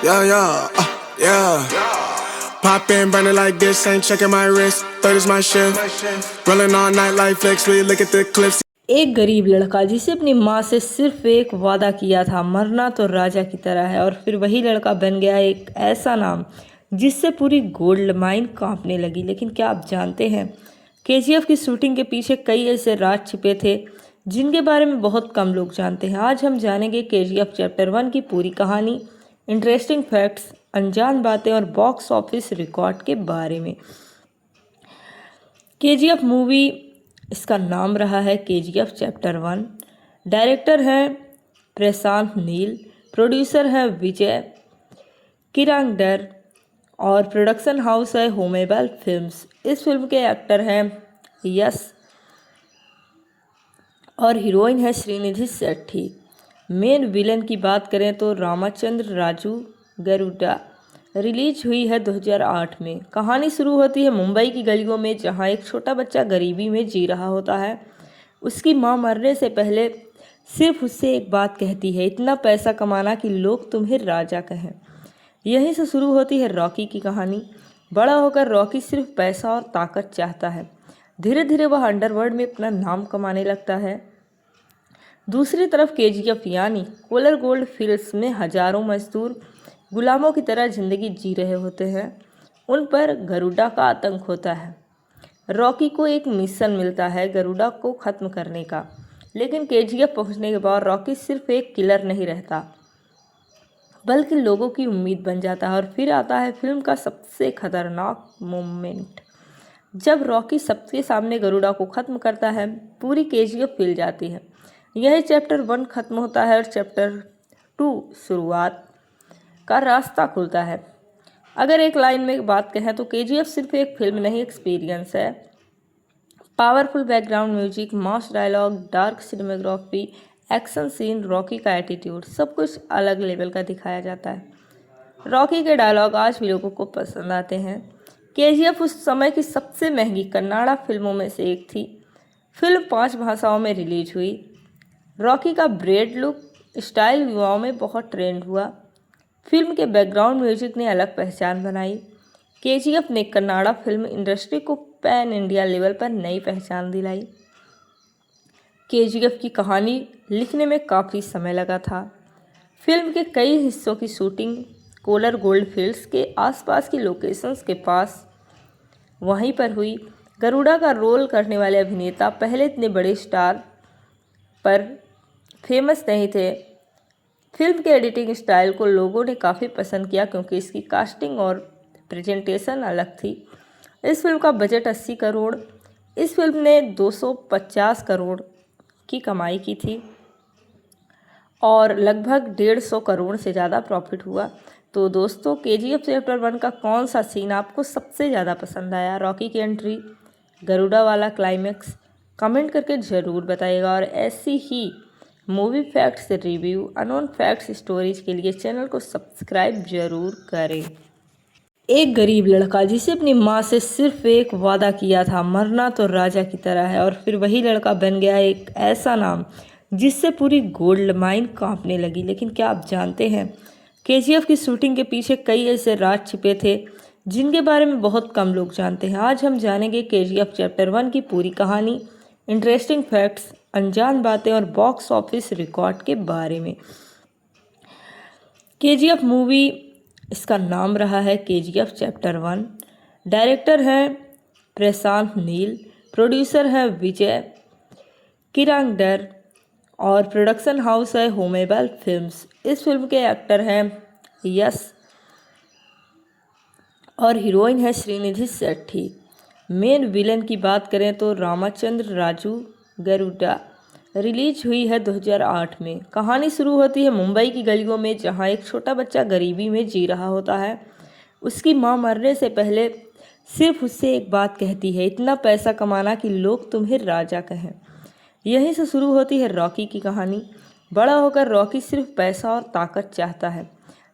Yeah, yeah, yeah. Pop in, burning like this, ain't checking my wrist. Third is my shift. Rolling all night like flex, we look at the clips. एक गरीब लड़का जिसे अपनी माँ से सिर्फ एक वादा किया था, मरना तो राजा की तरह है, और फिर वही लड़का बन गया एक ऐसा नाम जिससे पूरी गोल्ड माइन कांपने लगी। लेकिन क्या आप जानते हैं, केजीएफ की शूटिंग के पीछे कई ऐसे राज छिपे थे जिनके बारे में बहुत कम लोग जानते हैं। आज हम जानेंगे केजीएफ चैप्टर 1 की पूरी कहानी, इंटरेस्टिंग फैक्ट्स, अनजान बातें और बॉक्स ऑफिस रिकॉर्ड के बारे में। केजीएफ मूवी, इसका नाम रहा है केजीएफ चैप्टर 1। डायरेक्टर हैं प्रशांत नील, प्रोड्यूसर हैं विजय किरांगडर और प्रोडक्शन हाउस है होमेबल फिल्म्स। इस फिल्म के एक्टर हैं यश और हीरोइन है श्रीनिधि शेट्टी। मेन विलन की बात करें तो रामचंद्र राजू गरुड़ा। रिलीज हुई है 2008 में। कहानी शुरू होती है मुंबई की गलियों में, जहां एक छोटा बच्चा गरीबी में जी रहा होता है। उसकी मां मरने से पहले सिर्फ उससे एक बात कहती है, इतना पैसा कमाना कि लोग तुम्हें राजा कहें। यहीं से शुरू होती है रॉकी की कहानी। बड़ा होकर रॉकी सिर्फ पैसा और ताकत चाहता है। धीरे धीरे वह अंडरवर्ल्ड में अपना नाम कमाने लगता है। दूसरी तरफ केजीएफ यानी कोलर गोल्ड फील्ड्स में हजारों मजदूर गुलामों की तरह जिंदगी जी रहे होते हैं। उन पर गरुड़ा का आतंक होता है। रॉकी को एक मिशन मिलता है गरुड़ा को ख़त्म करने का, लेकिन केजीएफ पहुंचने के बाद रॉकी सिर्फ एक किलर नहीं रहता बल्कि लोगों की उम्मीद बन जाता है। और फिर आता है फिल्म का सबसे खतरनाक मोमेंट, जब रॉकी सबके सामने गरुड़ा को ख़त्म करता है। पूरी केजीएफ हिल जाती है। यही चैप्टर 1 खत्म होता है और चैप्टर 2 शुरुआत का रास्ता खुलता है। अगर एक लाइन में बात कहें तो केजीएफ सिर्फ एक फिल्म नहीं, एक्सपीरियंस है। Powerful background music, mass dialogue, dark cinematography, action scene, Rocky का एटीट्यूड, सब कुछ अलग लेवल का दिखाया जाता है। रॉकी के डायलॉग आज भी लोगों को पसंद आते हैं। केजीएफ उस समय की सबसे महंगी कन्नाडा फिल्मों में से एक थी। फिल्म 5 भाषाओं में रिलीज हुई। रॉकी का ब्रेड लुक स्टाइल युवाओं में बहुत ट्रेंड हुआ। फिल्म के बैकग्राउंड म्यूजिक ने अलग पहचान बनाई। केजीएफ ने कन्नाडा फिल्म इंडस्ट्री को पैन इंडिया लेवल पर नई पहचान दिलाई। केजीएफ की कहानी लिखने में काफ़ी समय लगा था। फिल्म के कई हिस्सों की शूटिंग कोलर गोल्ड फील्ड्स के आसपास की लोकेशंस के पास वहीं पर हुई। गरुड़ा का रोल करने वाले अभिनेता पहले इतने बड़े स्टार पर फेमस नहीं थे। फिल्म के एडिटिंग स्टाइल को लोगों ने काफ़ी पसंद किया क्योंकि इसकी कास्टिंग और प्रेजेंटेशन अलग थी। इस फिल्म का बजट 80 करोड़, इस फिल्म ने 250 करोड़ की कमाई की थी और लगभग 150 करोड़ से ज़्यादा प्रॉफिट हुआ। तो दोस्तों, केजीएफ चैप्टर 1 का कौन सा सीन आपको सबसे ज़्यादा पसंद आया? रॉकी की एंट्री, गरुड़ा वाला क्लाइमैक्स? कमेंट करके ज़रूर बताइएगा। और ऐसी ही movie facts, review, unknown facts, stories के लिए चैनल को सब्सक्राइब जरूर करें। एक गरीब लड़का जिसे अपनी माँ से सिर्फ एक वादा किया था, मरना तो राजा की तरह है, और फिर वही लड़का बन गया एक ऐसा नाम जिससे पूरी गोल्ड माइन कांपने लगी। लेकिन क्या आप जानते हैं, केजीएफ की शूटिंग के पीछे कई ऐसे राज छिपे थे जिनके बारे में बहुत कम लोग जानते हैं। आज हम जानेंगे केजीएफ चैप्टर 1 की पूरी कहानी, इंटरेस्टिंग फैक्ट्स, अनजान बातें और बॉक्स ऑफिस रिकॉर्ड के बारे में। केजीएफ मूवी, इसका नाम रहा है केजीएफ चैप्टर 1। डायरेक्टर हैं प्रशांत नील, प्रोड्यूसर हैं विजय किरांगडर और प्रोडक्शन हाउस है होमेबल फिल्म्स। इस फिल्म के एक्टर हैं यश और हीरोइन है श्रीनिधि शेट्टी। मेन विलन की बात करें तो रामचंद्र राजू गरुड़ा। रिलीज हुई है 2008 में। कहानी शुरू होती है मुंबई की गलियों में, जहां एक छोटा बच्चा गरीबी में जी रहा होता है। उसकी मां मरने से पहले सिर्फ उससे एक बात कहती है, इतना पैसा कमाना कि लोग तुम्हें राजा कहें। यहीं से शुरू होती है रॉकी की कहानी। बड़ा होकर रॉकी सिर्फ पैसा और ताकत चाहता है।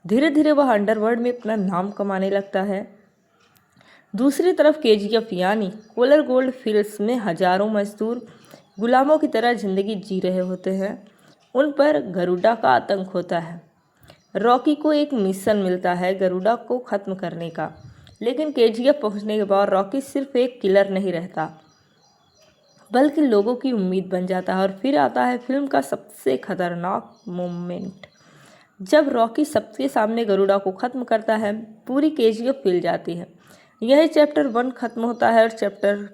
धीरे धीरे वह अंडरवर्ल्ड में अपना नाम कमाने लगता है। दूसरी तरफ केजीएफ यानी कोलर गोल्ड फील्ड्स में हजारों मजदूर गुलामों की तरह जिंदगी जी रहे होते हैं। उन पर गरुड़ा का आतंक होता है। रॉकी को एक मिशन मिलता है गरुड़ा को ख़त्म करने का, लेकिन केजीएफ पहुंचने के बाद रॉकी सिर्फ एक किलर नहीं रहता बल्कि लोगों की उम्मीद बन जाता है। और फिर आता है फिल्म का सबसे खतरनाक मोमेंट, जब रॉकी सबके सामने गरुड़ा को ख़त्म करता है, पूरी केजीएफ हिल जाती है। यही चैप्टर 1 ख़त्म होता है और चैप्टर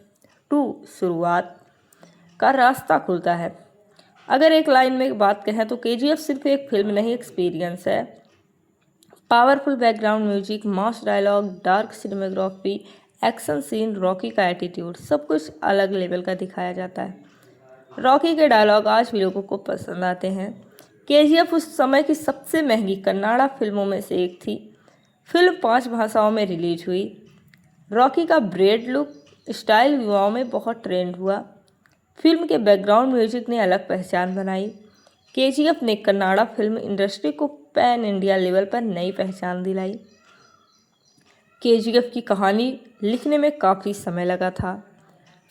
2 शुरुआत का रास्ता खुलता है। अगर एक लाइन में बात कहें तो केजीएफ सिर्फ एक फिल्म नहीं, एक्सपीरियंस है। Powerful background music, mass dialogue, dark cinematography, action scene, Rocky का एटीट्यूड, सब कुछ अलग लेवल का दिखाया जाता है। रॉकी के डायलॉग आज भी लोगों को पसंद आते हैं। केजीएफ उस समय की सबसे महंगी कन्नाडा फिल्मों में से एक थी। फिल्म 5 भाषाओं में रिलीज हुई। रॉकी का ब्रेड लुक स्टाइल युवाओं में बहुत ट्रेंड हुआ। फिल्म के बैकग्राउंड म्यूजिक ने अलग पहचान बनाई। केजीएफ ने कन्नाडा फिल्म इंडस्ट्री को पैन इंडिया लेवल पर नई पहचान दिलाई। केजीएफ की कहानी लिखने में काफ़ी समय लगा था।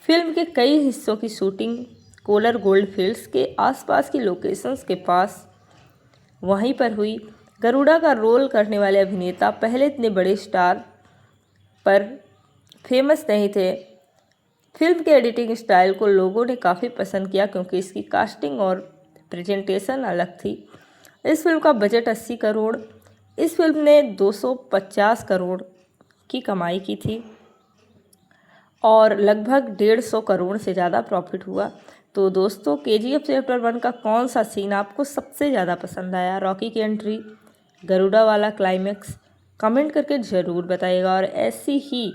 फिल्म के कई हिस्सों की शूटिंग कोलर गोल्ड फील्ड्स के आसपास की लोकेशंस के पास वहीं पर हुई। गरुड़ा का रोल करने वाले अभिनेता पहले इतने बड़े स्टार पर फेमस नहीं थे। फिल्म के एडिटिंग स्टाइल को लोगों ने काफ़ी पसंद किया क्योंकि इसकी कास्टिंग और प्रेजेंटेशन अलग थी। इस फिल्म का बजट 80 करोड़, इस फिल्म ने 250 करोड़ की कमाई की थी और लगभग 150 करोड़ से ज़्यादा प्रॉफिट हुआ। तो दोस्तों, केजीएफ चैप्टर 1 का कौन सा सीन आपको सबसे ज़्यादा पसंद आया? रॉकी की एंट्री, गरुड़ा वाला क्लाइमैक्स? कमेंट करके ज़रूर बताइएगा। और ऐसी ही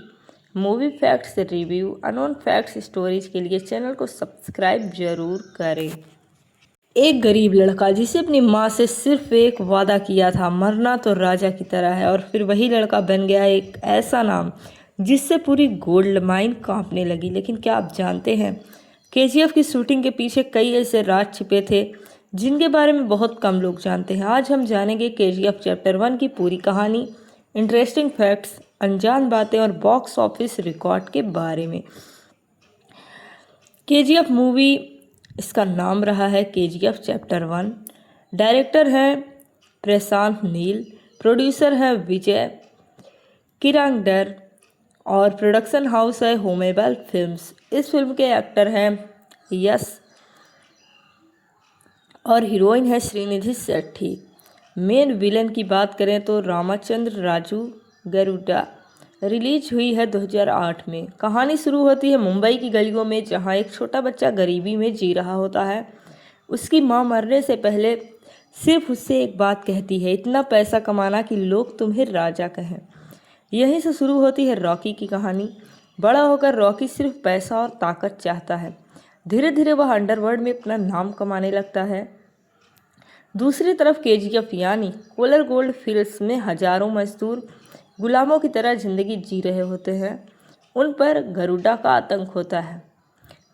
movie facts review, unknown facts stories के लिए चैनल को सब्सक्राइब जरूर करें। एक गरीब लड़का जिसे अपनी माँ से सिर्फ एक वादा किया था, मरना तो राजा की तरह है, और फिर वही लड़का बन गया एक ऐसा नाम जिससे पूरी गोल्ड माइन कांपने लगी। लेकिन क्या आप जानते हैं, केजीएफ की शूटिंग के पीछे कई ऐसे राज छिपे थे जिनके बारे में बहुत कम लोग जानते हैं। आज हम जानेंगे केजीएफ चैप्टर 1 की पूरी कहानी, इंटरेस्टिंग फैक्ट्स, अनजान बातें और बॉक्स ऑफिस रिकॉर्ड के बारे में। केजीएफ मूवी, इसका नाम रहा है केजीएफ चैप्टर 1। डायरेक्टर हैं प्रशांत नील, प्रोड्यूसर हैं विजय किरांगडर और प्रोडक्शन हाउस है होमेबल फिल्म्स। इस फिल्म के एक्टर हैं यश और हीरोइन है श्रीनिधि शेट्टी। मेन विलन की बात करें तो रामचंद्र राजू गरुड़ा। रिलीज हुई है 2008 में। कहानी शुरू होती है मुंबई की गलियों में, जहां एक छोटा बच्चा गरीबी में जी रहा होता है। उसकी मां मरने से पहले सिर्फ उससे एक बात कहती है, इतना पैसा कमाना कि लोग तुम्हें राजा कहें। यहीं से शुरू होती है रॉकी की कहानी। बड़ा होकर रॉकी सिर्फ पैसा और ताकत चाहता है। धीरे धीरे वह अंडरवर्ल्ड में अपना नाम कमाने लगता है। दूसरी तरफ केजीएफ यानी कोलर गोल्ड फील्ड्स में हजारों मजदूर गुलामों की तरह जिंदगी जी रहे होते हैं। उन पर गरुड़ा का आतंक होता है।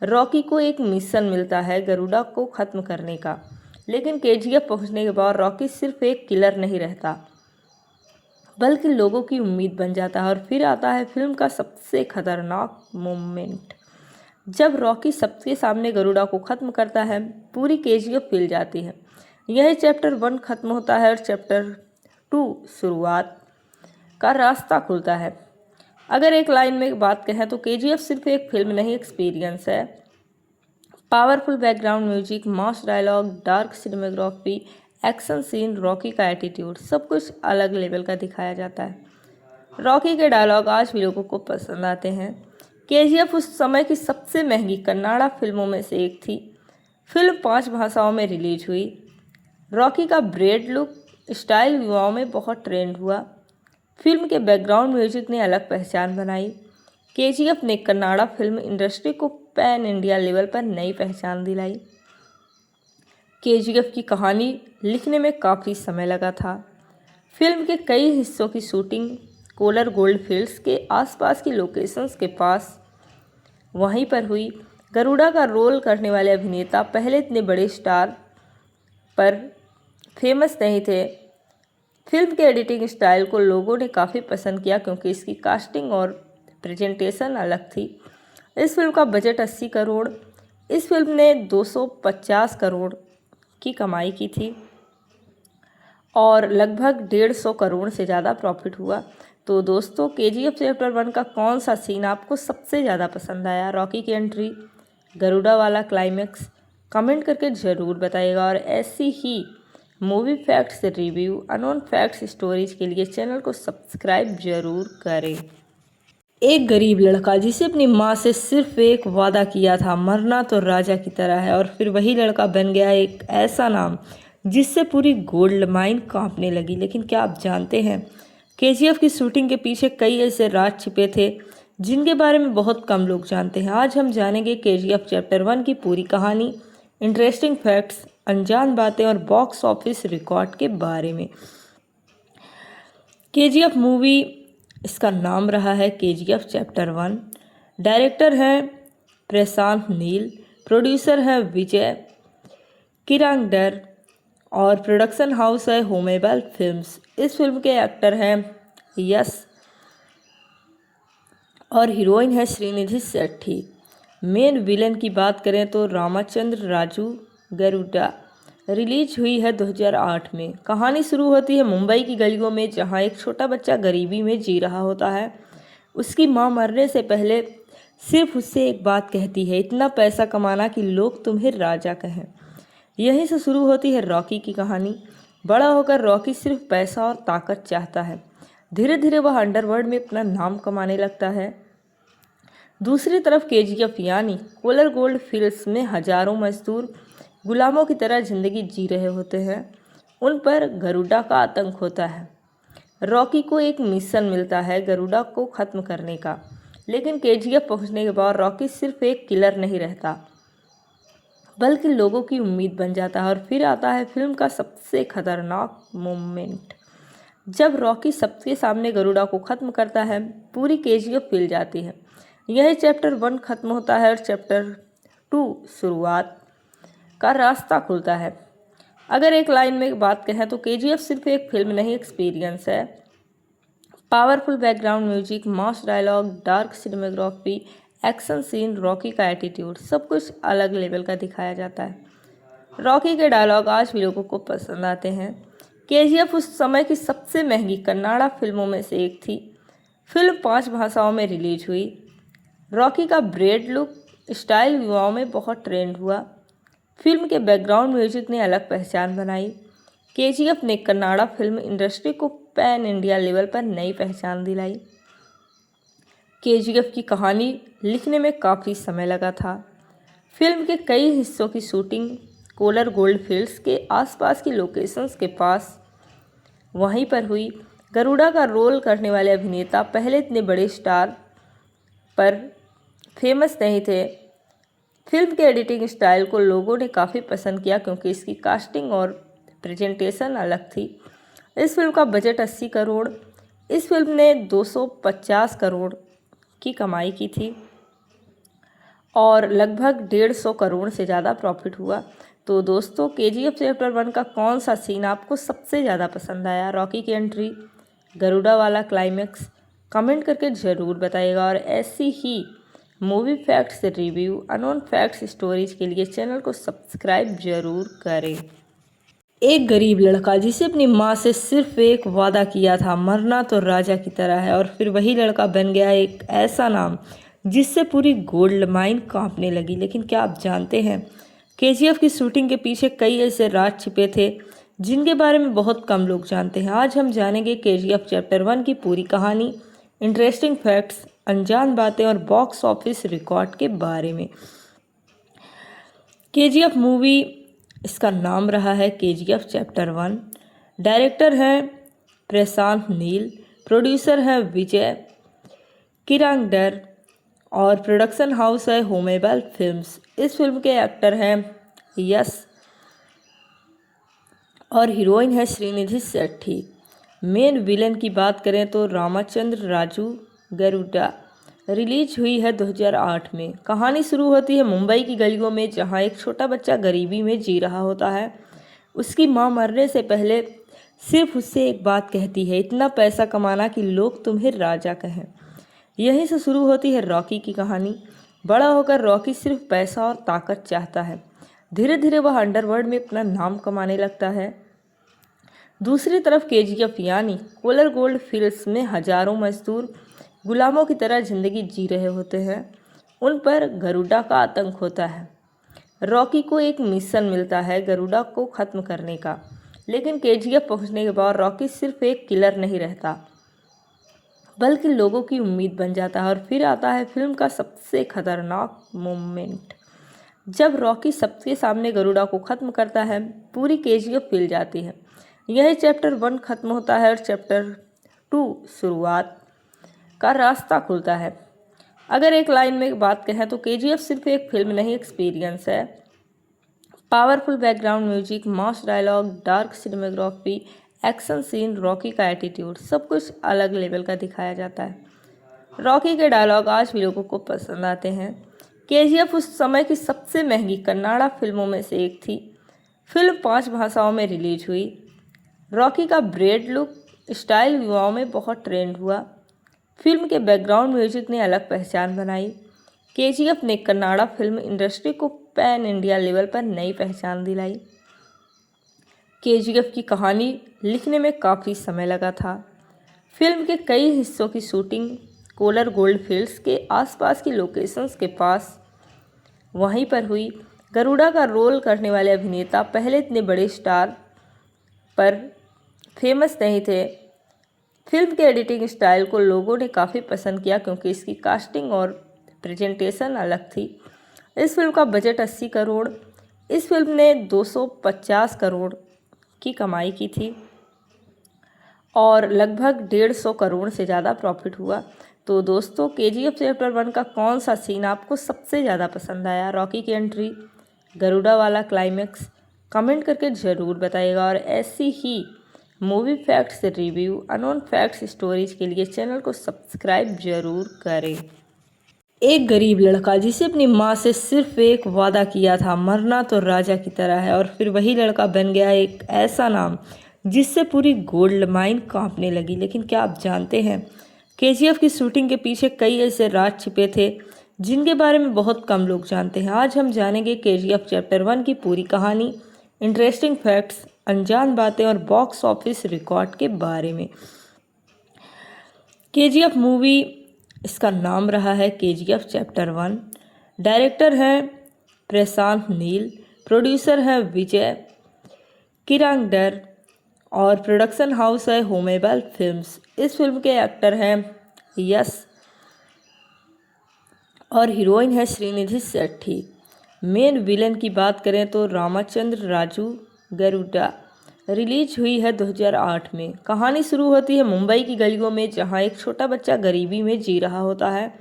रॉकी को एक मिशन मिलता है गरुड़ा को ख़त्म करने का, लेकिन केजीएफ पहुंचने के बाद रॉकी सिर्फ एक किलर नहीं रहता बल्कि लोगों की उम्मीद बन जाता है। और फिर आता है फिल्म का सबसे खतरनाक मोमेंट, जब रॉकी सबके सामने गरुड़ा को ख़त्म करता है, पूरी केजीएफ हिल जाती है। यही चैप्टर 1 ख़त्म होता है और चैप्टर 2 शुरुआत का रास्ता खुलता है। अगर एक लाइन में बात कहें तो केजीएफ सिर्फ एक फिल्म नहीं, एक्सपीरियंस है। Powerful background music, mass dialogue, dark cinematography, action scene, Rocky का एटीट्यूड, सब कुछ अलग लेवल का दिखाया जाता है। रॉकी के डायलॉग आज भी लोगों को पसंद आते हैं। केजीएफ उस समय की सबसे महंगी कन्नाडा फिल्मों में से एक थी। फिल्म 5 भाषाओं में रिलीज हुई। रॉकी का ब्रेड लुक स्टाइल युवाओं में बहुत ट्रेंड हुआ। फिल्म के बैकग्राउंड म्यूजिक ने अलग पहचान बनाई। केजीएफ ने कन्नाडा फिल्म इंडस्ट्री को पैन इंडिया लेवल पर नई पहचान दिलाई। केजीएफ की कहानी लिखने में काफ़ी समय लगा था। फिल्म के कई हिस्सों की शूटिंग कोलर गोल्ड फील्ड्स के आसपास की लोकेशंस के पास वहीं पर हुई। गरुड़ा का रोल करने वाले अभिनेता पहले इतने बड़े स्टार पर फेमस नहीं थे। फिल्म के एडिटिंग स्टाइल को लोगों ने काफ़ी पसंद किया क्योंकि इसकी कास्टिंग और प्रेजेंटेशन अलग थी। इस फिल्म का बजट 80 करोड़, इस फिल्म ने 250 करोड़ की कमाई की थी और लगभग 150 करोड़ से ज़्यादा प्रॉफिट हुआ। तो दोस्तों KGF चैप्टर 1 का कौन सा सीन आपको सबसे ज़्यादा पसंद आया? रॉकी की एंट्री, गरुड़ा वाला क्लाइमेक्स, कमेंट करके ज़रूर बताइएगा। और ऐसी ही movie facts review, unknown facts stories के लिए चैनल को सब्सक्राइब जरूर करें। एक गरीब लड़का जिसे अपनी माँ से सिर्फ एक वादा किया था, मरना तो राजा की तरह है, और फिर वही लड़का बन गया एक ऐसा नाम जिससे पूरी गोल्ड माइन कांपने लगी। लेकिन क्या आप जानते हैं KGF की शूटिंग के पीछे कई ऐसे राज छिपे थे जिनके बारे में बहुत कम लोग जानते हैं। आज हम जानेंगे KGF चैप्टर 1 की पूरी कहानी, इंटरेस्टिंग फैक्ट्स, अनजान बातें और बॉक्स ऑफिस रिकॉर्ड के बारे में। KGF मूवी, इसका नाम रहा है KGF चैप्टर 1। डायरेक्टर हैं प्रशांत नील, प्रोड्यूसर हैं विजय किरांगडर और प्रोडक्शन हाउस है होमेबल फिल्म्स। इस फिल्म के एक्टर हैं यश और हीरोइन है श्रीनिधि शेट्टी। मेन विलन की बात करें तो रामचंद्र राजू गरुड़ा। रिलीज हुई है 2008 में। कहानी शुरू होती है मुंबई की गलियों में, जहां एक छोटा बच्चा गरीबी में जी रहा होता है। उसकी मां मरने से पहले सिर्फ उससे एक बात कहती है, इतना पैसा कमाना कि लोग तुम्हें राजा कहें। यहीं से शुरू होती है रॉकी की कहानी। बड़ा होकर रॉकी सिर्फ पैसा और ताकत चाहता है। धीरे धीरे वह अंडरवर्ल्ड में अपना नाम कमाने लगता है। दूसरी तरफ KGF यानी कोलर गोल्ड फील्ड्स में हजारों मजदूर गुलामों की तरह जिंदगी जी रहे होते हैं। उन पर गरुड़ा का आतंक होता है। रॉकी को एक मिशन मिलता है गरुड़ा को ख़त्म करने का, लेकिन KGF पहुंचने के बाद रॉकी सिर्फ एक किलर नहीं रहता बल्कि लोगों की उम्मीद बन जाता है। और फिर आता है फिल्म का सबसे खतरनाक मोमेंट, जब रॉकी सबके सामने गरुड़ा को ख़त्म करता है। पूरी KGF हिल जाती है। यही चैप्टर 1 खत्म होता है और चैप्टर 2 शुरुआत का रास्ता खुलता है। अगर एक लाइन में बात कहें तो KGF सिर्फ एक फिल्म नहीं, एक्सपीरियंस है। Powerful background music, mass dialogue, dark cinematography, action scene, Rocky का एटीट्यूड, सब कुछ अलग लेवल का दिखाया जाता है। रॉकी के डायलॉग आज भी लोगों को पसंद आते हैं। KGF उस समय की सबसे महंगी कन्नाडा फिल्मों में से एक थी। फिल्म 5 भाषाओं में रिलीज हुई। रॉकी का ब्रेड लुक स्टाइल युवाओं में बहुत ट्रेंड हुआ। फिल्म के बैकग्राउंड म्यूजिक ने अलग पहचान बनाई। KGF ने कन्नाडा फिल्म इंडस्ट्री को पैन इंडिया लेवल पर नई पहचान दिलाई। KGF की कहानी लिखने में काफ़ी समय लगा था। फिल्म के कई हिस्सों की शूटिंग कोलर गोल्ड फील्ड्स के आसपास की लोकेशंस के पास वहीं पर हुई। गरुड़ा का रोल करने वाले अभिनेता पहले इतने बड़े स्टार पर फेमस नहीं थे। फिल्म के एडिटिंग स्टाइल को लोगों ने काफ़ी पसंद किया क्योंकि इसकी कास्टिंग और प्रेजेंटेशन अलग थी। इस फिल्म का बजट 80 करोड़, इस फिल्म ने 250 करोड़ की कमाई की थी और लगभग 150 करोड़ से ज़्यादा प्रॉफिट हुआ। तो दोस्तों KGF चैप्टर 1 का कौन सा सीन आपको सबसे ज़्यादा पसंद आया? रॉकी की एंट्री, गरुड़ा वाला क्लाइमेक्स, कमेंट करके ज़रूर बताइएगा। और ऐसी ही movie facts review, unknown facts stories के लिए चैनल को सब्सक्राइब जरूर करें। एक गरीब लड़का जिसे अपनी माँ से सिर्फ एक वादा किया था, मरना तो राजा की तरह है, और फिर वही लड़का बन गया एक ऐसा नाम जिससे पूरी गोल्ड माइन कांपने लगी। लेकिन क्या आप जानते हैं KGF की शूटिंग के पीछे कई ऐसे राज छिपे थे जिनके बारे में बहुत कम लोग जानते हैं। आज हम जानेंगे KGF चैप्टर 1 की पूरी कहानी, इंटरेस्टिंग फैक्ट्स, अनजान बातें और बॉक्स ऑफिस रिकॉर्ड के बारे में। KGF मूवी, इसका नाम रहा है KGF चैप्टर 1। डायरेक्टर हैं प्रशांत नील, प्रोड्यूसर हैं विजय किरांगडर और प्रोडक्शन हाउस है होमेबल फिल्म्स। इस फिल्म के एक्टर हैं यश और हीरोइन है श्रीनिधि शेट्टी। मेन विलन की बात करें तो रामचंद्र राजू गरुड़ा। रिलीज हुई है 2008 में। कहानी शुरू होती है मुंबई की गलियों में, जहां एक छोटा बच्चा गरीबी में जी रहा होता है। उसकी मां मरने से पहले सिर्फ उससे एक बात कहती है, इतना पैसा कमाना कि लोग तुम्हें राजा कहें। यहीं से शुरू होती है रॉकी की कहानी। बड़ा होकर रॉकी सिर्फ पैसा और ताकत चाहता है। धीरे धीरे वह अंडरवर्ल्ड में अपना नाम कमाने लगता है। दूसरी तरफ केजीएफ यानी कोलर गोल्ड फील्ड्स में हजारों मजदूर गुलामों की तरह जिंदगी जी रहे होते हैं। उन पर गरुड़ा का आतंक होता है। रॉकी को एक मिशन मिलता है गरुड़ा को ख़त्म करने का, लेकिन केजीएफ पहुंचने के बाद रॉकी सिर्फ एक किलर नहीं रहता बल्कि लोगों की उम्मीद बन जाता है। और फिर आता है फिल्म का सबसे खतरनाक मोमेंट, जब रॉकी सबके सामने गरुड़ा को ख़त्म करता है। पूरी केजीएफ हिल जाती है। यही चैप्टर 1 ख़त्म होता है और चैप्टर 2 शुरुआत का रास्ता खुलता है। अगर एक लाइन में बात कहें तो केजीएफ सिर्फ एक फिल्म नहीं, एक्सपीरियंस है। Powerful background music, mass dialogue, dark cinematography, action scene, Rocky का एटीट्यूड, सब कुछ अलग लेवल का दिखाया जाता है। रॉकी के डायलॉग आज भी लोगों को पसंद आते हैं। केजीएफ उस समय की सबसे महंगी कन्नाडा फिल्मों में से एक थी। फिल्म 5 भाषाओं में रिलीज हुई। रॉकी का ब्रेड लुक स्टाइल युवाओं में बहुत ट्रेंड हुआ। फिल्म के बैकग्राउंड म्यूजिक ने अलग पहचान बनाई। केजीएफ ने कन्नाडा फिल्म इंडस्ट्री को पैन इंडिया लेवल पर नई पहचान दिलाई। केजीएफ की कहानी लिखने में काफ़ी समय लगा था। फिल्म के कई हिस्सों की शूटिंग कोलर गोल्ड फील्ड्स के आसपास की लोकेशंस के पास वहीं पर हुई। गरुड़ा का रोल करने वाले अभिनेता पहले इतने बड़े स्टार पर फेमस नहीं थे। फिल्म के एडिटिंग स्टाइल को लोगों ने काफ़ी पसंद किया क्योंकि इसकी कास्टिंग और प्रेजेंटेशन अलग थी। इस फिल्म का बजट 80 करोड़, इस फिल्म ने 250 करोड़ की कमाई की थी और लगभग 150 करोड़ से ज़्यादा प्रॉफिट हुआ। तो दोस्तों, केजीएफ चैप्टर 1 का कौन सा सीन आपको सबसे ज़्यादा पसंद आया? रॉकी की एंट्री, गरुड़ा वाला क्लाइमैक्स? कमेंट करके ज़रूर बताइएगा। और ऐसी ही movie facts review, unknown facts stories के लिए चैनल को सब्सक्राइब जरूर करें। एक गरीब लड़का जिसे अपनी माँ से सिर्फ एक वादा किया था, मरना तो राजा की तरह है, और फिर वही लड़का बन गया एक ऐसा नाम जिससे पूरी गोल्ड माइन कांपने लगी। लेकिन क्या आप जानते हैं, केजीएफ की शूटिंग के पीछे कई ऐसे राज छिपे थे जिनके बारे में बहुत कम लोग जानते हैं। आज हम जानेंगे केजीएफ चैप्टर 1 की पूरी कहानी, इंटरेस्टिंग फैक्ट्स, अनजान बातें और बॉक्स ऑफिस रिकॉर्ड के बारे में। केजीएफ मूवी, इसका नाम रहा है केजीएफ चैप्टर 1। डायरेक्टर हैं प्रशांत नील, प्रोड्यूसर हैं विजय किरांगडर और प्रोडक्शन हाउस है होमेबल फिल्म्स। इस फिल्म के एक्टर हैं यश और हीरोइन है श्रीनिधि शेट्टी। मेन विलन की बात करें तो रामचंद्र राजू गरुड़ा। रिलीज हुई है 2008 में। कहानी शुरू होती है मुंबई की गलियों में, जहां एक छोटा बच्चा गरीबी में जी रहा होता है।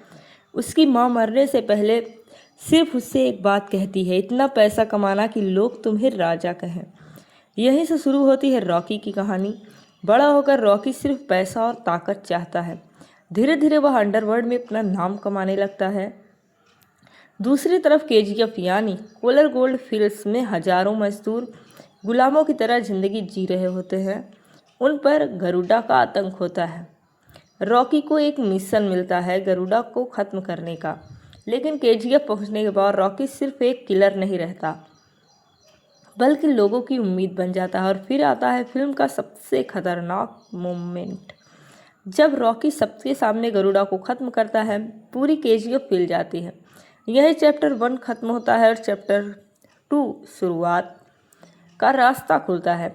उसकी मां मरने से पहले सिर्फ उससे एक बात कहती है, इतना पैसा कमाना कि लोग तुम्हें राजा कहें। यहीं से शुरू होती है रॉकी की कहानी। बड़ा होकर रॉकी सिर्फ पैसा और ताकत चाहता है। धीरे धीरे वह अंडरवर्ल्ड में अपना नाम कमाने लगता है। दूसरी तरफ केजीएफ यानी कोलर गोल्ड फील्ड्स में हजारों मजदूर गुलामों की तरह जिंदगी जी रहे होते हैं। उन पर गरुड़ा का आतंक होता है। रॉकी को एक मिशन मिलता है गरुड़ा को ख़त्म करने का, लेकिन केजीएफ पहुंचने के बाद रॉकी सिर्फ एक किलर नहीं रहता बल्कि लोगों की उम्मीद बन जाता है। और फिर आता है फिल्म का सबसे खतरनाक मोमेंट, जब रॉकी सबके सामने गरुड़ा को ख़त्म करता है। पूरी केजीएफ हिल जाती है। यही चैप्टर 1 ख़त्म होता है और चैप्टर 2 शुरुआत का रास्ता खुलता है।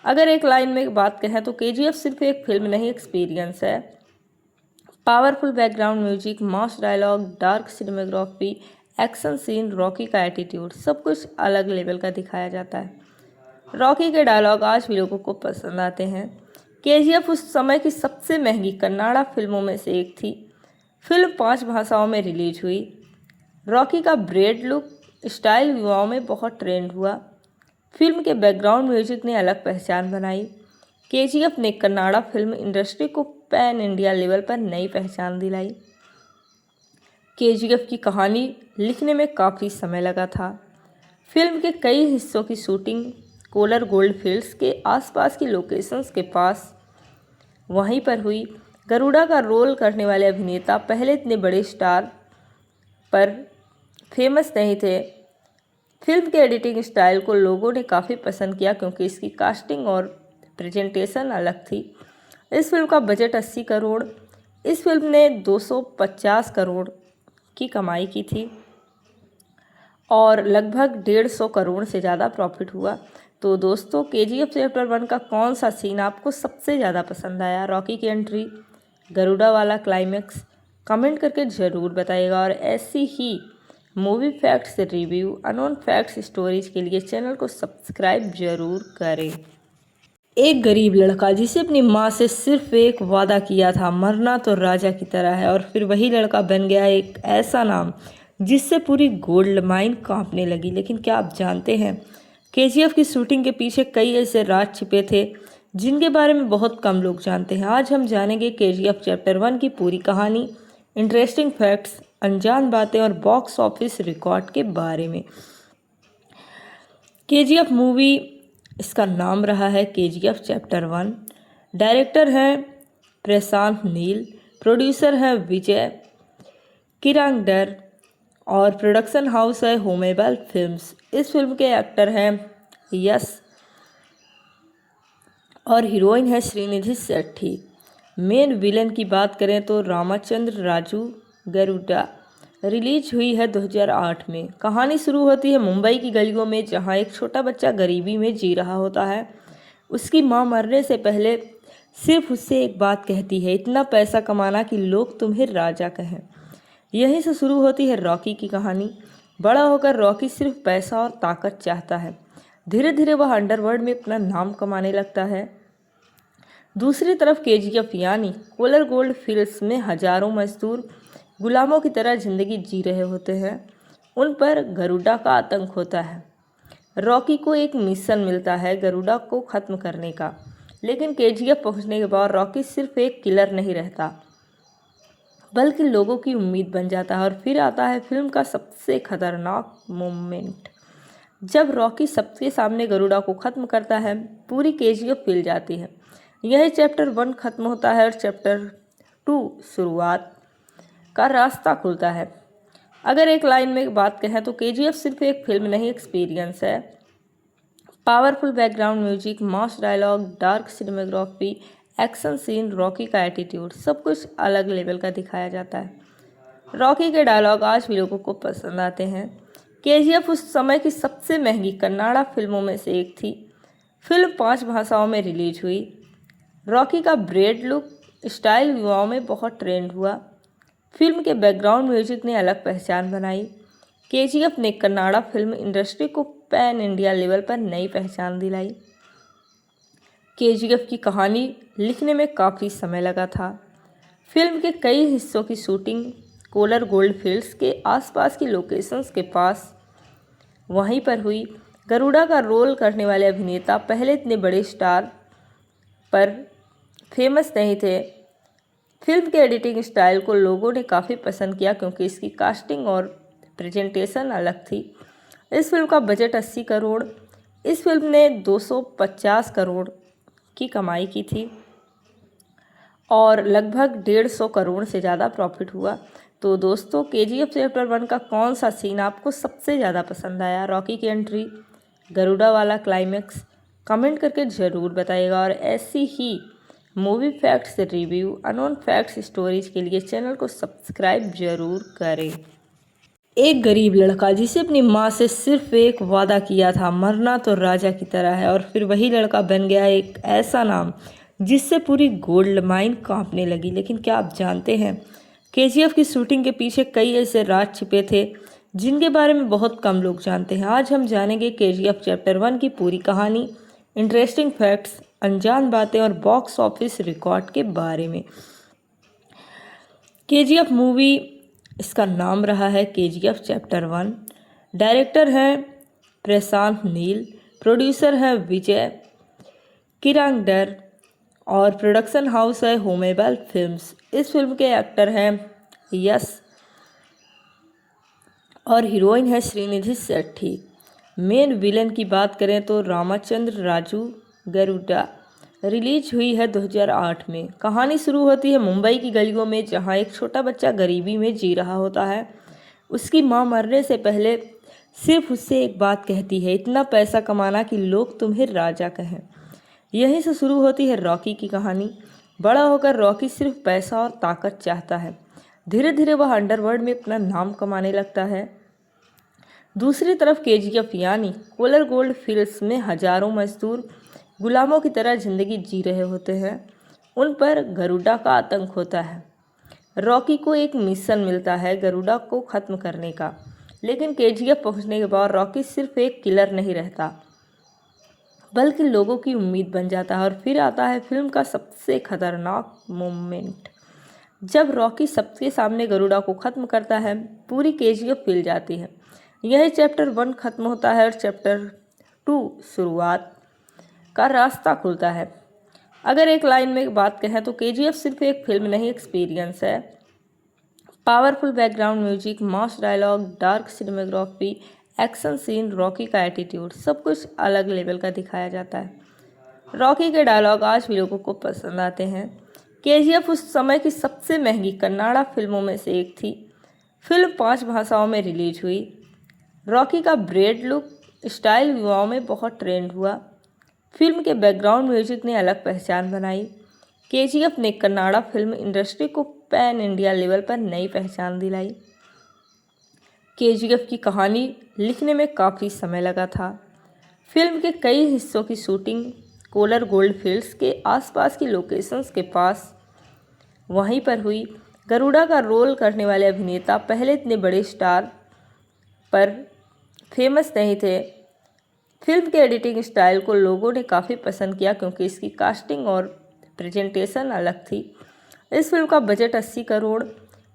अगर एक लाइन में बात कहें तो केजीएफ सिर्फ एक फिल्म नहीं, एक्सपीरियंस है। Powerful background music, mass dialogue, dark cinematography, action scene, Rocky का एटीट्यूड, सब कुछ अलग लेवल का दिखाया जाता है। रॉकी के डायलॉग आज भी लोगों को पसंद आते हैं। केजीएफ उस समय की सबसे महंगी कन्नाडा फिल्मों में से एक थी। फिल्म 5 भाषाओं में रिलीज हुई। रॉकी का ब्रेड लुक स्टाइल युवाओं में बहुत ट्रेंड हुआ। फिल्म के बैकग्राउंड म्यूजिक ने अलग पहचान बनाई। केजीएफ ने कन्नाडा फिल्म इंडस्ट्री को पैन इंडिया लेवल पर नई पहचान दिलाई। केजीएफ की कहानी लिखने में काफ़ी समय लगा था। फिल्म के कई हिस्सों की शूटिंग कोलर गोल्ड फील्ड्स के आसपास की लोकेशंस के पास वहीं पर हुई। गरुड़ा का रोल करने वाले अभिनेता पहले इतने बड़े स्टार पर फेमस नहीं थे। फिल्म के एडिटिंग स्टाइल को लोगों ने काफ़ी पसंद किया क्योंकि इसकी कास्टिंग और प्रेजेंटेशन अलग थी। इस फिल्म का बजट 80 करोड़, इस फिल्म ने 250 करोड़ की कमाई की थी और लगभग 150 करोड़ से ज़्यादा प्रॉफिट हुआ। तो दोस्तों, KGF चैप्टर 1 का कौन सा सीन आपको सबसे ज़्यादा पसंद आया? रॉकी की एंट्री, गरुड़ा वाला क्लाइमेक्स, कमेंट करके ज़रूर बताइएगा। और ऐसी ही movie facts review, unknown facts stories के लिए चैनल को सब्सक्राइब जरूर करें। एक गरीब लड़का जिसे अपनी माँ से सिर्फ एक वादा किया था, मरना तो राजा की तरह है, और फिर वही लड़का बन गया एक ऐसा नाम जिससे पूरी गोल्ड माइन कांपने लगी। लेकिन क्या आप जानते हैं, KGF की शूटिंग के पीछे कई ऐसे राज छिपे थे जिनके बारे में बहुत कम लोग जानते हैं। आज हम जानेंगे KGF चैप्टर 1 की पूरी कहानी, इंटरेस्टिंग फैक्ट्स, अनजान बातें और बॉक्स ऑफिस रिकॉर्ड के बारे में। KGF मूवी, इसका नाम रहा है KGF चैप्टर 1। डायरेक्टर हैं प्रशांत नील, प्रोड्यूसर हैं विजय किरांगडर और प्रोडक्शन हाउस है होमेबल फिल्म्स। इस फिल्म के एक्टर हैं यश और हीरोइन है श्रीनिधि शेट्टी। मेन विलन की बात करें तो रामचंद्र राजू गरुड़ा। रिलीज हुई है 2008 में। कहानी शुरू होती है मुंबई की गलियों में, जहां एक छोटा बच्चा गरीबी में जी रहा होता है। उसकी मां मरने से पहले सिर्फ उससे एक बात कहती है, इतना पैसा कमाना कि लोग तुम्हें राजा कहें। यहीं से शुरू होती है रॉकी की कहानी। बड़ा होकर रॉकी सिर्फ पैसा और ताकत चाहता है। धीरे धीरे वह अंडरवर्ल्ड में अपना नाम कमाने लगता है। दूसरी तरफ KGF यानी कोलर गोल्ड फील्ड्स में हजारों मजदूर गुलामों की तरह जिंदगी जी रहे होते हैं। उन पर गरुड़ा का आतंक होता है। रॉकी को एक मिशन मिलता है गरुड़ा को ख़त्म करने का, लेकिन KGF पहुंचने के बाद रॉकी सिर्फ एक किलर नहीं रहता बल्कि लोगों की उम्मीद बन जाता है। और फिर आता है फिल्म का सबसे खतरनाक मोमेंट, जब रॉकी सबके सामने गरुड़ा को ख़त्म करता है। पूरी KGF हिल जाती है। यही चैप्टर 1 खत्म होता है और चैप्टर 2 शुरुआत का रास्ता खुलता है। अगर एक लाइन में बात कहें तो KGF सिर्फ एक फिल्म नहीं, एक्सपीरियंस है। Powerful background music, mass dialogue, dark cinematography, action scene, Rocky का एटीट्यूड, सब कुछ अलग लेवल का दिखाया जाता है। रॉकी के डायलॉग आज भी लोगों को पसंद आते हैं। KGF उस समय की सबसे महंगी कन्नाडा फिल्मों में से एक थी। फिल्म 5 भाषाओं में रिलीज हुई। रॉकी का ब्रेड लुक स्टाइल युवाओं में बहुत ट्रेंड हुआ। फिल्म के बैकग्राउंड म्यूजिक ने अलग पहचान बनाई। KGF ने कन्नाडा फिल्म इंडस्ट्री को पैन इंडिया लेवल पर नई पहचान दिलाई। KGF की कहानी लिखने में काफ़ी समय लगा था। फिल्म के कई हिस्सों की शूटिंग कोलर गोल्ड फील्ड्स के आसपास की लोकेशंस के पास वहीं पर हुई। गरुड़ा का रोल करने वाले अभिनेता पहले इतने बड़े स्टार पर फेमस नहीं थे। फिल्म के एडिटिंग स्टाइल को लोगों ने काफ़ी पसंद किया क्योंकि इसकी कास्टिंग और प्रेजेंटेशन अलग थी। इस फिल्म का बजट 80 करोड़, इस फिल्म ने 250 करोड़ की कमाई की थी और लगभग 150 करोड़ से ज़्यादा प्रॉफिट हुआ। तो दोस्तों, KGF चैप्टर 1 का कौन सा सीन आपको सबसे ज़्यादा पसंद आया? रॉकी की एंट्री, गरुड़ा वाला क्लाइमेक्स, कमेंट करके ज़रूर बताइएगा। और ऐसी ही movie facts review, unknown facts stories के लिए चैनल को सब्सक्राइब जरूर करें। एक गरीब लड़का जिसे अपनी माँ से सिर्फ एक वादा किया था, मरना तो राजा की तरह है, और फिर वही लड़का बन गया एक ऐसा नाम जिससे पूरी गोल्ड माइन कांपने लगी। लेकिन क्या आप जानते हैं, KGF की शूटिंग के पीछे कई ऐसे राज छिपे थे जिनके बारे में बहुत कम लोग जानते हैं। आज हम जानेंगे KGF चैप्टर 1 की पूरी कहानी, इंटरेस्टिंग फैक्ट्स, अनजान बातें और बॉक्स ऑफिस रिकॉर्ड के बारे में। KGF मूवी, इसका नाम रहा है KGF चैप्टर 1। डायरेक्टर हैं प्रशांत नील, प्रोड्यूसर हैं विजय किरांगडर और प्रोडक्शन हाउस है होमेबल फिल्म्स। इस फिल्म के एक्टर हैं यश और हीरोइन है श्रीनिधि शेट्टी। मेन विलन की बात करें तो रामचंद्र राजू गरुड़ा। रिलीज हुई है 2008 में। कहानी शुरू होती है मुंबई की गलियों में, जहां एक छोटा बच्चा गरीबी में जी रहा होता है। उसकी मां मरने से पहले सिर्फ उससे एक बात कहती है, इतना पैसा कमाना कि लोग तुम्हें राजा कहें। यहीं से शुरू होती है रॉकी की कहानी। बड़ा होकर रॉकी सिर्फ पैसा और ताकत चाहता है। धीरे धीरे वह अंडरवर्ल्ड में अपना नाम कमाने लगता है। दूसरी तरफ केजीएफ यानी कोलर गोल्ड फील्ड्स में हजारों मजदूर गुलामों की तरह जिंदगी जी रहे होते हैं। उन पर गरुड़ा का आतंक होता है। रॉकी को एक मिशन मिलता है गरुड़ा को ख़त्म करने का, लेकिन केजीएफ पहुंचने के बाद रॉकी सिर्फ एक किलर नहीं रहता बल्कि लोगों की उम्मीद बन जाता है। और फिर आता है फिल्म का सबसे खतरनाक मोमेंट, जब रॉकी सबके सामने गरुड़ा को ख़त्म करता है। पूरी केजीएफ हिल जाती है। यही चैप्टर 1 ख़त्म होता है और चैप्टर 2 शुरुआत का रास्ता खुलता है। अगर एक लाइन में बात कहें तो केजीएफ सिर्फ एक फिल्म नहीं, एक्सपीरियंस है। Powerful background music, mass dialogue, dark cinematography, action scene, Rocky का एटीट्यूड, सब कुछ अलग लेवल का दिखाया जाता है। रॉकी के डायलॉग आज भी लोगों को पसंद आते हैं। केजीएफ उस समय की सबसे महंगी कन्नाडा फिल्मों में से एक थी। फिल्म 5 भाषाओं में रिलीज हुई। रॉकी का ब्रेड लुक स्टाइल युवाओं में बहुत ट्रेंड हुआ। फिल्म के बैकग्राउंड म्यूजिक ने अलग पहचान बनाई। केजीएफ ने कन्नाडा फिल्म इंडस्ट्री को पैन इंडिया लेवल पर नई पहचान दिलाई। केजीएफ की कहानी लिखने में काफ़ी समय लगा था। फिल्म के कई हिस्सों की शूटिंग कोलर गोल्ड फील्ड्स के आसपास की लोकेशंस के पास वहीं पर हुई। गरुड़ा का रोल करने वाले अभिनेता पहले इतने बड़े स्टार पर फेमस नहीं थे। फिल्म के एडिटिंग स्टाइल को लोगों ने काफ़ी पसंद किया क्योंकि इसकी कास्टिंग और प्रेजेंटेशन अलग थी। इस फिल्म का बजट 80 करोड़,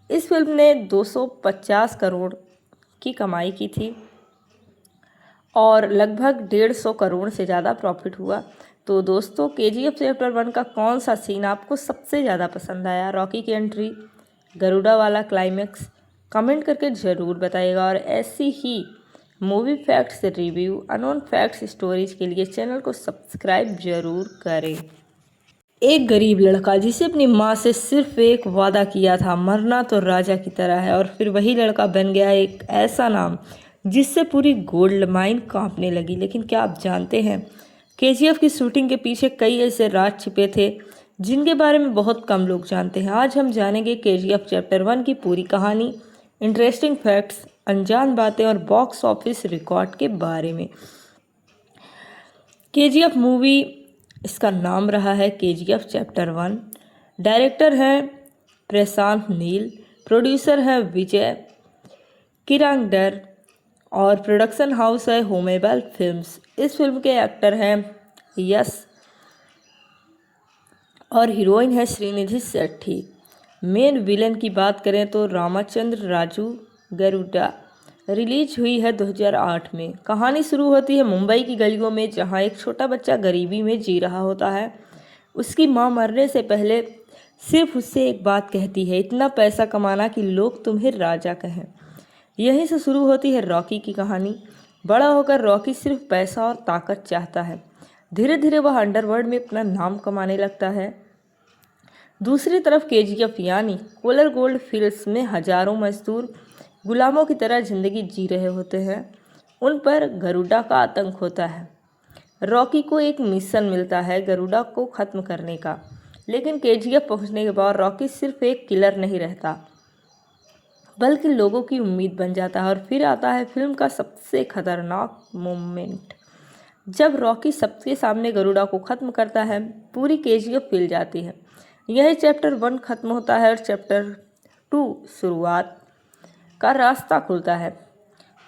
इस फिल्म ने 250 करोड़ की कमाई की थी और लगभग 150 करोड़ से ज़्यादा प्रॉफिट हुआ। तो दोस्तों, केजीएफ चैप्टर 1 का कौन सा सीन आपको सबसे ज़्यादा पसंद आया? रॉकी की एंट्री, गरुड़ा वाला क्लाइमैक्स, कमेंट करके ज़रूर बताइएगा। और ऐसी ही movie facts review, unknown facts stories के लिए चैनल को सब्सक्राइब जरूर करें। एक गरीब लड़का जिसे अपनी माँ से सिर्फ एक वादा किया था, मरना तो राजा की तरह है, और फिर वही लड़का बन गया एक ऐसा नाम जिससे पूरी गोल्ड माइन कांपने लगी। लेकिन क्या आप जानते हैं, केजीएफ की शूटिंग के पीछे कई ऐसे राज छिपे थे जिनके बारे में बहुत कम लोग जानते हैं। आज हम जानेंगे केजीएफ चैप्टर 1 की पूरी कहानी, इंटरेस्टिंग फैक्ट्स, अनजान बातें और बॉक्स ऑफिस रिकॉर्ड के बारे में। केजीएफ मूवी, इसका नाम रहा है केजीएफ चैप्टर 1। डायरेक्टर हैं प्रशांत नील, प्रोड्यूसर हैं विजय किरांगडर और प्रोडक्शन हाउस है होमेबल फिल्म्स। इस फिल्म के एक्टर हैं यश और हीरोइन है श्रीनिधि शेट्टी। मेन विलन की बात करें तो रामचंद्र राजू गरुड़ा। रिलीज हुई है 2008 में। कहानी शुरू होती है मुंबई की गलियों में, जहां एक छोटा बच्चा गरीबी में जी रहा होता है। उसकी मां मरने से पहले सिर्फ उससे एक बात कहती है, इतना पैसा कमाना कि लोग तुम्हें राजा कहें। यहीं से शुरू होती है रॉकी की कहानी। बड़ा होकर रॉकी सिर्फ पैसा और ताकत चाहता है। धीरे धीरे वह अंडरवर्ल्ड में अपना नाम कमाने लगता है। दूसरी तरफ केजीएफ यानी कोलर गोल्ड फील्ड्स में हजारों मजदूर गुलामों की तरह जिंदगी जी रहे होते हैं। उन पर गरुड़ा का आतंक होता है। रॉकी को एक मिशन मिलता है गरुड़ा को ख़त्म करने का, लेकिन केजीएफ पहुंचने के बाद रॉकी सिर्फ एक किलर नहीं रहता बल्कि लोगों की उम्मीद बन जाता है। और फिर आता है फिल्म का सबसे खतरनाक मोमेंट, जब रॉकी सबके सामने गरुड़ा को ख़त्म करता है। पूरी केजीएफ हिल जाती है। यही चैप्टर 1 ख़त्म होता है और चैप्टर 2 शुरुआत का रास्ता खुलता है।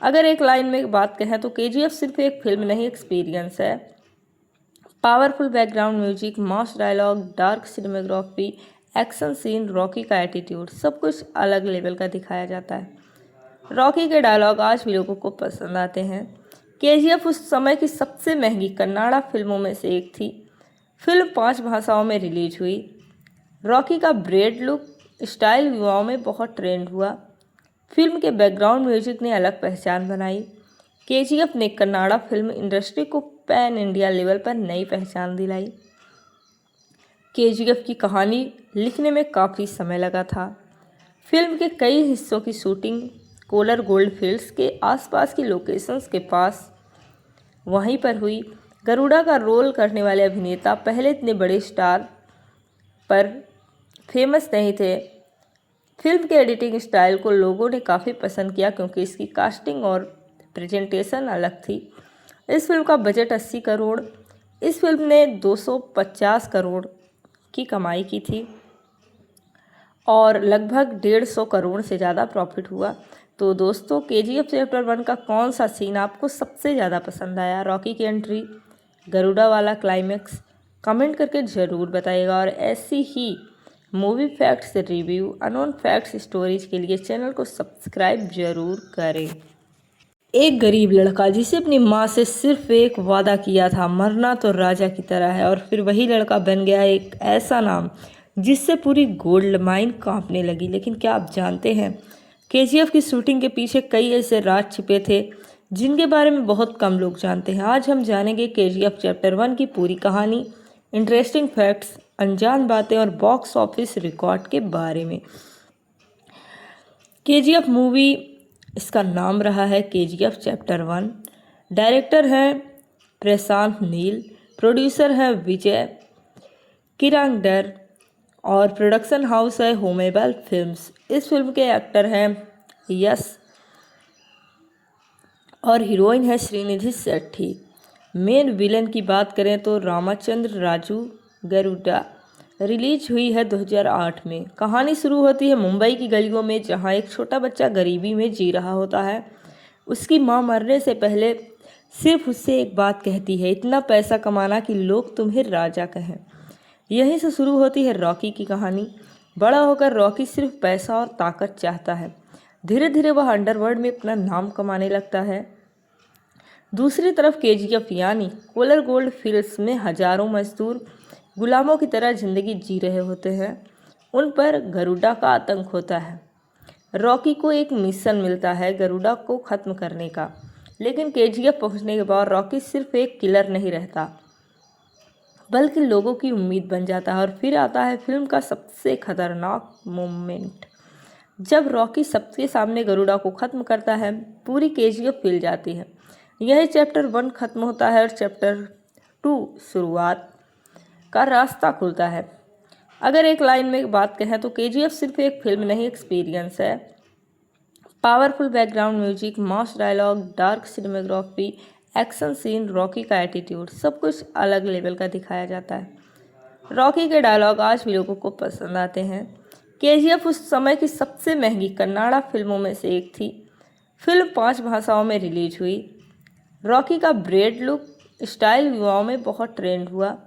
अगर एक लाइन में बात कहें तो केजीएफ सिर्फ एक फिल्म नहीं, एक्सपीरियंस है। Powerful background music, mass dialogue, dark cinematography, action scene, Rocky का एटीट्यूड, सब कुछ अलग लेवल का दिखाया जाता है। रॉकी के डायलॉग आज भी लोगों को पसंद आते हैं। केजीएफ उस समय की सबसे महंगी कन्नाडा फिल्मों में से एक थी। फिल्म 5 भाषाओं में रिलीज हुई। रॉकी का ब्रेड लुक स्टाइल युवाओं में बहुत ट्रेंड हुआ। फिल्म के बैकग्राउंड म्यूजिक ने अलग पहचान बनाई। केजीएफ ने कन्नाडा फिल्म इंडस्ट्री को पैन इंडिया लेवल पर नई पहचान दिलाई। केजीएफ की कहानी लिखने में काफ़ी समय लगा था। फिल्म के कई हिस्सों की शूटिंग कोलर गोल्ड फील्ड्स के आसपास की लोकेशंस के पास वहीं पर हुई। गरुड़ा का रोल करने वाले अभिनेता पहले इतने बड़े स्टार पर फेमस नहीं थे। फिल्म के एडिटिंग स्टाइल को लोगों ने काफ़ी पसंद किया क्योंकि इसकी कास्टिंग और प्रेजेंटेशन अलग थी। इस फिल्म का बजट 80 करोड़, इस फिल्म ने 250 करोड़ की कमाई की थी और लगभग 150 करोड़ से ज़्यादा प्रॉफिट हुआ। तो दोस्तों, केजीएफ चैप्टर 1 का कौन सा सीन आपको सबसे ज़्यादा पसंद आया? रॉकी की एंट्री, गरुड़ा वाला क्लाइमैक्स? कमेंट करके ज़रूर बताइएगा। और ऐसी ही movie facts review, unknown facts stories के लिए चैनल को सब्सक्राइब जरूर करें। एक गरीब लड़का जिसे अपनी माँ से सिर्फ एक वादा किया था, मरना तो राजा की तरह है, और फिर वही लड़का बन गया एक ऐसा नाम जिससे पूरी गोल्ड माइन कांपने लगी। लेकिन क्या आप जानते हैं, केजीएफ की शूटिंग के पीछे कई ऐसे राज छिपे थे जिनके बारे में बहुत कम लोग जानते हैं। आज हम जानेंगे केजीएफ चैप्टर 1 की पूरी कहानी, इंटरेस्टिंग फैक्ट्स, अनजान बातें और बॉक्स ऑफिस रिकॉर्ड के बारे में। केजीएफ मूवी, इसका नाम रहा है केजीएफ चैप्टर 1। डायरेक्टर हैं प्रशांत नील, प्रोड्यूसर हैं विजय किरांगडर और प्रोडक्शन हाउस है होमेबल फिल्म्स। इस फिल्म के एक्टर हैं यश और हीरोइन है श्रीनिधि शेट्टी। मेन विलन की बात करें तो रामचंद्र राजू गरुड़ा। रिलीज हुई है 2008 में। कहानी शुरू होती है मुंबई की गलियों में, जहां एक छोटा बच्चा गरीबी में जी रहा होता है। उसकी मां मरने से पहले सिर्फ उससे एक बात कहती है, इतना पैसा कमाना कि लोग तुम्हें राजा कहें। यहीं से शुरू होती है रॉकी की कहानी। बड़ा होकर रॉकी सिर्फ पैसा और ताकत चाहता है। धीरे धीरे वह अंडरवर्ल्ड में अपना नाम कमाने लगता है। दूसरी तरफ केजीएफ यानी कोलर गोल्ड फील्ड्स में हजारों मजदूर गुलामों की तरह जिंदगी जी रहे होते हैं। उन पर गरुड़ा का आतंक होता है। रॉकी को एक मिशन मिलता है गरुड़ा को ख़त्म करने का, लेकिन केजीएफ पहुंचने के बाद रॉकी सिर्फ एक किलर नहीं रहता बल्कि लोगों की उम्मीद बन जाता है। और फिर आता है फिल्म का सबसे खतरनाक मोमेंट, जब रॉकी सबके सामने गरुड़ा को ख़त्म करता है। पूरी केजीएफ हिल जाती है। यही चैप्टर 1 खत्म होता है और चैप्टर 2 शुरुआत का रास्ता खुलता है। अगर एक लाइन में बात कहें तो केजीएफ सिर्फ एक फिल्म नहीं, एक्सपीरियंस है। Powerful background music, mass dialogue, dark cinematography, action scene, Rocky का एटीट्यूड, सब कुछ अलग लेवल का दिखाया जाता है। रॉकी के डायलॉग आज भी लोगों को पसंद आते हैं। केजीएफ उस समय की सबसे महंगी कन्नाडा फिल्मों में से एक थी। फिल्म 5 भाषाओं में रिलीज हुई। रॉकी का ब्रेड लुक स्टाइल युवाओं में बहुत ट्रेंड हुआ।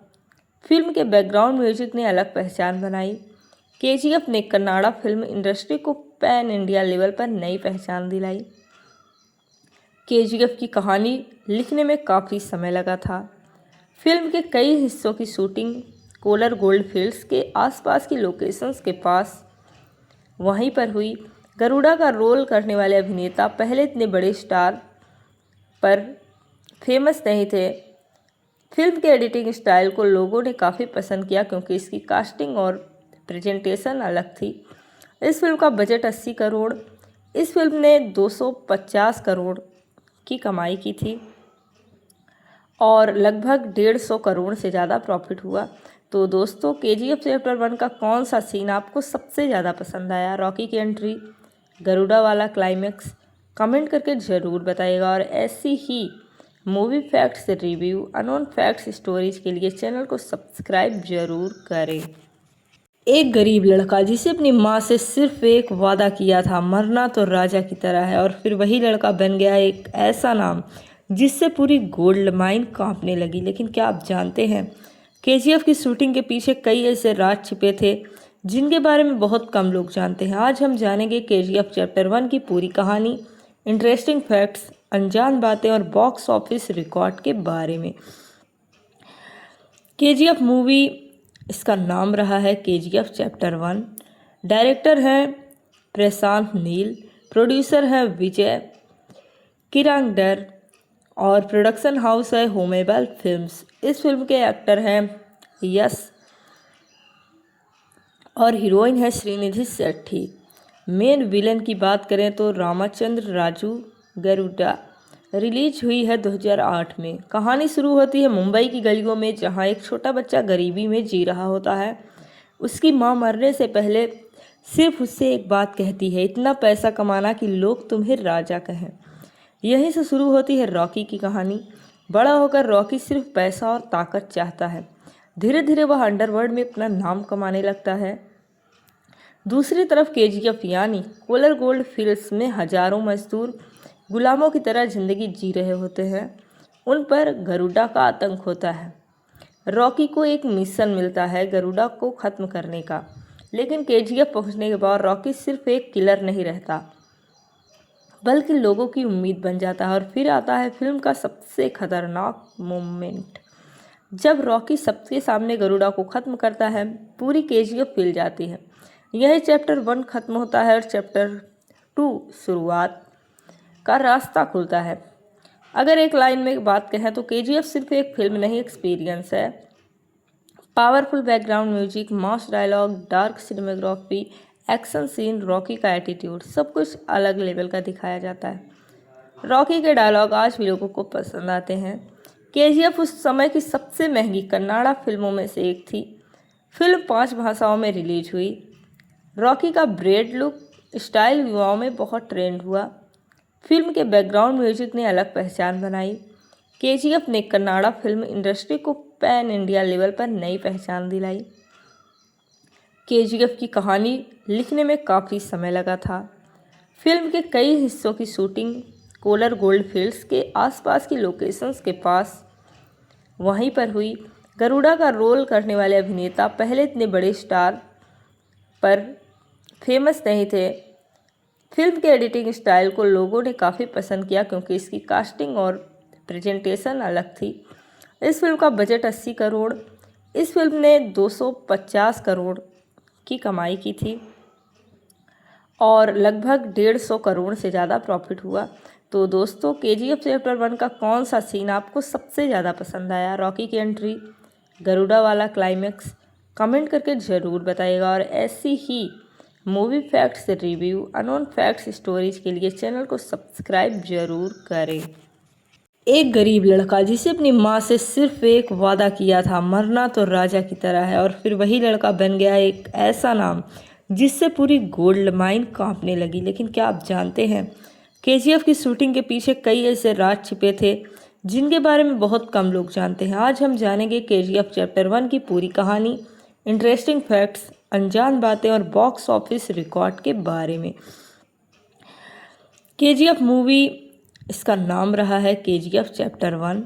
फिल्म के बैकग्राउंड म्यूजिक ने अलग पहचान बनाई। केजीएफ ने कन्नाडा फिल्म इंडस्ट्री को पैन इंडिया लेवल पर नई पहचान दिलाई। केजीएफ की कहानी लिखने में काफ़ी समय लगा था। फिल्म के कई हिस्सों की शूटिंग कोलर गोल्ड फील्ड्स के आसपास की लोकेशंस के पास वहीं पर हुई। गरुड़ा का रोल करने वाले अभिनेता पहले इतने बड़े स्टार पर फेमस नहीं थे। फिल्म के एडिटिंग स्टाइल को लोगों ने काफ़ी पसंद किया क्योंकि इसकी कास्टिंग और प्रेजेंटेशन अलग थी। इस फिल्म का बजट 80 करोड़, इस फिल्म ने 250 करोड़ की कमाई की थी और लगभग 150 करोड़ से ज़्यादा प्रॉफिट हुआ। तो दोस्तों, केजीएफ चैप्टर 1 का कौन सा सीन आपको सबसे ज़्यादा पसंद आया? रॉकी की एंट्री, गरुड़ा वाला क्लाइमैक्स? कमेंट करके ज़रूर बताइएगा। और ऐसी ही movie facts review, unknown facts stories के लिए चैनल को सब्सक्राइब जरूर करें। एक गरीब लड़का जिसे अपनी माँ से सिर्फ एक वादा किया था, मरना तो राजा की तरह है, और फिर वही लड़का बन गया एक ऐसा नाम जिससे पूरी गोल्ड माइन कांपने लगी। लेकिन क्या आप जानते हैं, केजीएफ की शूटिंग के पीछे कई ऐसे राज छिपे थे जिनके बारे में बहुत कम लोग जानते हैं। आज हम जानेंगे केजीएफ चैप्टर 1 की पूरी कहानी, इंटरेस्टिंग फैक्ट्स, अनजान बातें और बॉक्स ऑफिस रिकॉर्ड के बारे में। केजीएफ मूवी, इसका नाम रहा है केजीएफ चैप्टर 1। डायरेक्टर हैं प्रशांत नील, प्रोड्यूसर हैं विजय किरांगडर और प्रोडक्शन हाउस है होमेबल फिल्म्स। इस फिल्म के एक्टर हैं यश और हीरोइन है श्रीनिधि शेट्टी। मेन विलन की बात करें तो रामचंद्र राजू गरुड़ा। रिलीज हुई है 2008 में। कहानी शुरू होती है मुंबई की गलियों में, जहां एक छोटा बच्चा गरीबी में जी रहा होता है। उसकी मां मरने से पहले सिर्फ उससे एक बात कहती है, इतना पैसा कमाना कि लोग तुम्हें राजा कहें। यहीं से शुरू होती है रॉकी की कहानी। बड़ा होकर रॉकी सिर्फ पैसा और ताकत चाहता है। धीरे धीरे वह अंडरवर्ल्ड में अपना नाम कमाने लगता है। दूसरी तरफ केजीएफ यानी कोलर गोल्ड फील्ड्स में हजारों मजदूर गुलामों की तरह जिंदगी जी रहे होते हैं। उन पर गरुड़ा का आतंक होता है। रॉकी को एक मिशन मिलता है गरुड़ा को ख़त्म करने का, लेकिन केजीएफ पहुंचने के बाद रॉकी सिर्फ एक किलर नहीं रहता, बल्कि लोगों की उम्मीद बन जाता है। और फिर आता है फिल्म का सबसे खतरनाक मोमेंट, जब रॉकी सबके सामने गरुड़ा को ख़त्म करता है। पूरी केजीएफ हिल जाती है। यही चैप्टर 1 ख़त्म होता है और चैप्टर 2 शुरुआत का रास्ता खुलता है। अगर एक लाइन में बात कहें तो केजीएफ सिर्फ एक फिल्म नहीं, एक्सपीरियंस है। Powerful background music, mass dialogue, dark cinematography, action scene, Rocky का एटीट्यूड, सब कुछ अलग लेवल का दिखाया जाता है। रॉकी के डायलॉग आज भी लोगों को पसंद आते हैं। केजीएफ उस समय की सबसे महंगी कन्नाडा फिल्मों में से एक थी। फिल्म 5 भाषाओं में रिलीज हुई। रॉकी का ब्रेड लुक स्टाइल युवाओं में बहुत ट्रेंड हुआ। फिल्म के बैकग्राउंड म्यूजिक ने अलग पहचान बनाई। केजीएफ ने कन्नाडा फिल्म इंडस्ट्री को पैन इंडिया लेवल पर नई पहचान दिलाई। केजीएफ की कहानी लिखने में काफ़ी समय लगा था। फिल्म के कई हिस्सों की शूटिंग कोलर गोल्ड फील्ड्स के आसपास की लोकेशंस के पास वहीं पर हुई। गरुड़ा का रोल करने वाले अभिनेता पहले इतने बड़े स्टार पर फेमस नहीं थे। फिल्म के एडिटिंग स्टाइल को लोगों ने काफ़ी पसंद किया क्योंकि इसकी कास्टिंग और प्रेजेंटेशन अलग थी। इस फिल्म का बजट 80 करोड़। इस फिल्म ने 250 करोड़ की कमाई की थी और लगभग 150 करोड़ से ज़्यादा प्रॉफिट हुआ। तो दोस्तों, केजीएफ चैप्टर 1 का कौन सा सीन आपको सबसे ज़्यादा पसंद आया? रॉकी की एंट्री, गरुड़ा वाला क्लाइमैक्स? कमेंट करके ज़रूर बताइएगा। और ऐसी ही movie facts review, unknown facts stories के लिए चैनल को सब्सक्राइब जरूर करें। एक गरीब लड़का जिसे अपनी माँ से सिर्फ एक वादा किया था, मरना तो राजा की तरह है, और फिर वही लड़का बन गया एक ऐसा नाम जिससे पूरी गोल्ड माइन कांपने लगी। लेकिन क्या आप जानते हैं, केजीएफ की शूटिंग के पीछे कई ऐसे राज छिपे थे जिनके बारे में बहुत कम लोग जानते हैं। आज हम जानेंगे केजीएफ चैप्टर 1 की पूरी कहानी, इंटरेस्टिंग फैक्ट्स, अनजान बातें और बॉक्स ऑफिस रिकॉर्ड के बारे में। केजीएफ मूवी, इसका नाम रहा है केजीएफ चैप्टर 1।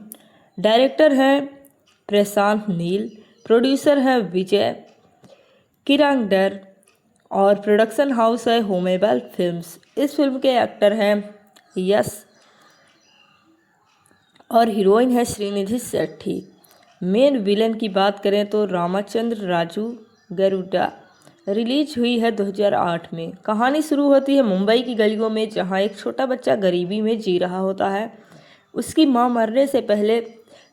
डायरेक्टर हैं प्रशांत नील, प्रोड्यूसर हैं विजय किरांगडर और प्रोडक्शन हाउस है होमेबल फिल्म्स। इस फिल्म के एक्टर हैं यश और हीरोइन है श्रीनिधि शेट्टी। मेन विलन की बात करें तो रामचंद्र राजू गरुड़ा। रिलीज हुई है 2008 में। कहानी शुरू होती है मुंबई की गलियों में, जहां एक छोटा बच्चा गरीबी में जी रहा होता है। उसकी मां मरने से पहले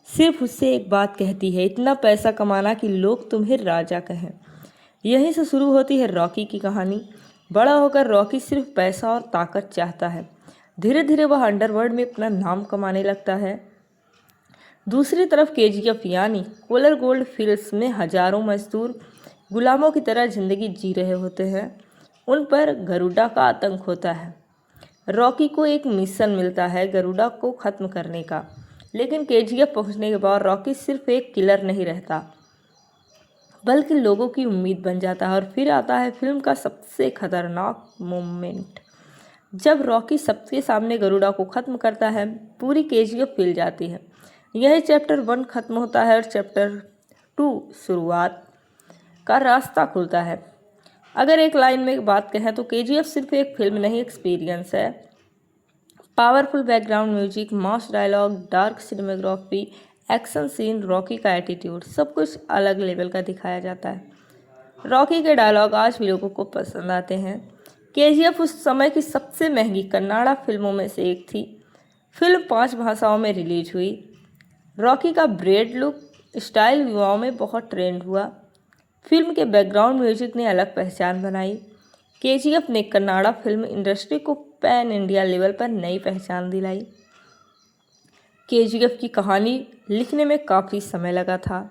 सिर्फ उससे एक बात कहती है, इतना पैसा कमाना कि लोग तुम्हें राजा कहें। यहीं से शुरू होती है रॉकी की कहानी। बड़ा होकर रॉकी सिर्फ पैसा और ताकत चाहता है। धीरे धीरे वह अंडरवर्ल्ड में अपना नाम कमाने लगता है। दूसरी तरफ केजीएफ यानी कोलर गोल्ड फील्ड्स में हजारों मजदूर गुलामों की तरह जिंदगी जी रहे होते हैं। उन पर गरुड़ा का आतंक होता है। रॉकी को एक मिशन मिलता है गरुड़ा को ख़त्म करने का, लेकिन केजीएफ पहुंचने के बाद रॉकी सिर्फ एक किलर नहीं रहता, बल्कि लोगों की उम्मीद बन जाता है। और फिर आता है फिल्म का सबसे खतरनाक मोमेंट, जब रॉकी सबके सामने गरुड़ा को ख़त्म करता है। पूरी केजीएफ हिल जाती है। यही चैप्टर 1 ख़त्म होता है और चैप्टर 2 शुरुआत का रास्ता खुलता है। अगर एक लाइन में बात कहें तो केजीएफ सिर्फ एक फिल्म नहीं, एक्सपीरियंस है। Powerful background music, mass dialogue, dark cinematography, action scene, Rocky का एटीट्यूड, सब कुछ अलग लेवल का दिखाया जाता है। रॉकी के डायलॉग आज भी लोगों को पसंद आते हैं। केजीएफ उस समय की सबसे महंगी कन्नाडा फिल्मों में से एक थी। फिल्म 5 भाषाओं में रिलीज हुई। रॉकी का ब्रेड लुक स्टाइल युवाओं में बहुत ट्रेंड हुआ। फिल्म के बैकग्राउंड म्यूजिक ने अलग पहचान बनाई। केजीएफ ने कन्नाडा फिल्म इंडस्ट्री को पैन इंडिया लेवल पर नई पहचान दिलाई। केजीएफ की कहानी लिखने में काफ़ी समय लगा था।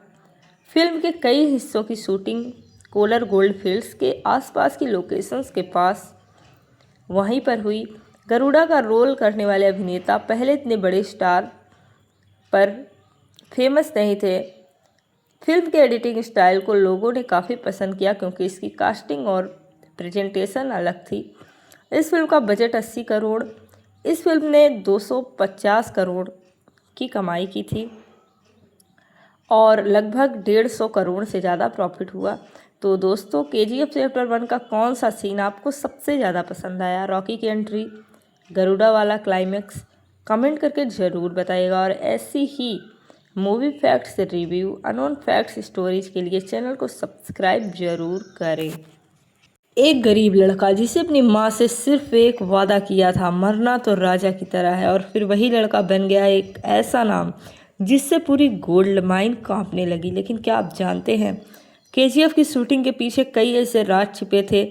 फिल्म के कई हिस्सों की शूटिंग कोलर गोल्ड फील्ड्स के आसपास की लोकेशंस के पास वहीं पर हुई। गरुड़ा का रोल करने वाले अभिनेता पहले इतने बड़े स्टार पर फेमस नहीं थे। फिल्म के एडिटिंग स्टाइल को लोगों ने काफ़ी पसंद किया क्योंकि इसकी कास्टिंग और प्रेजेंटेशन अलग थी। इस फिल्म का बजट 80 करोड़, इस फिल्म ने 250 करोड़ की कमाई की थी और लगभग 150 करोड़ से ज़्यादा प्रॉफिट हुआ। तो दोस्तों, केजीएफ चैप्टर 1 का कौन सा सीन आपको सबसे ज़्यादा पसंद आया? रॉकी की एंट्री, गरुड़ा वाला क्लाइमैक्स, कमेंट करके ज़रूर बताइएगा। और ऐसी ही movie facts review, unknown facts stories के लिए चैनल को सब्सक्राइब जरूर करें। एक गरीब लड़का जिसे अपनी माँ से सिर्फ एक वादा किया था, मरना तो राजा की तरह है, और फिर वही लड़का बन गया एक ऐसा नाम जिससे पूरी गोल्ड माइन कांपने लगी। लेकिन क्या आप जानते हैं, केजीएफ की शूटिंग के पीछे कई ऐसे राज छिपे थे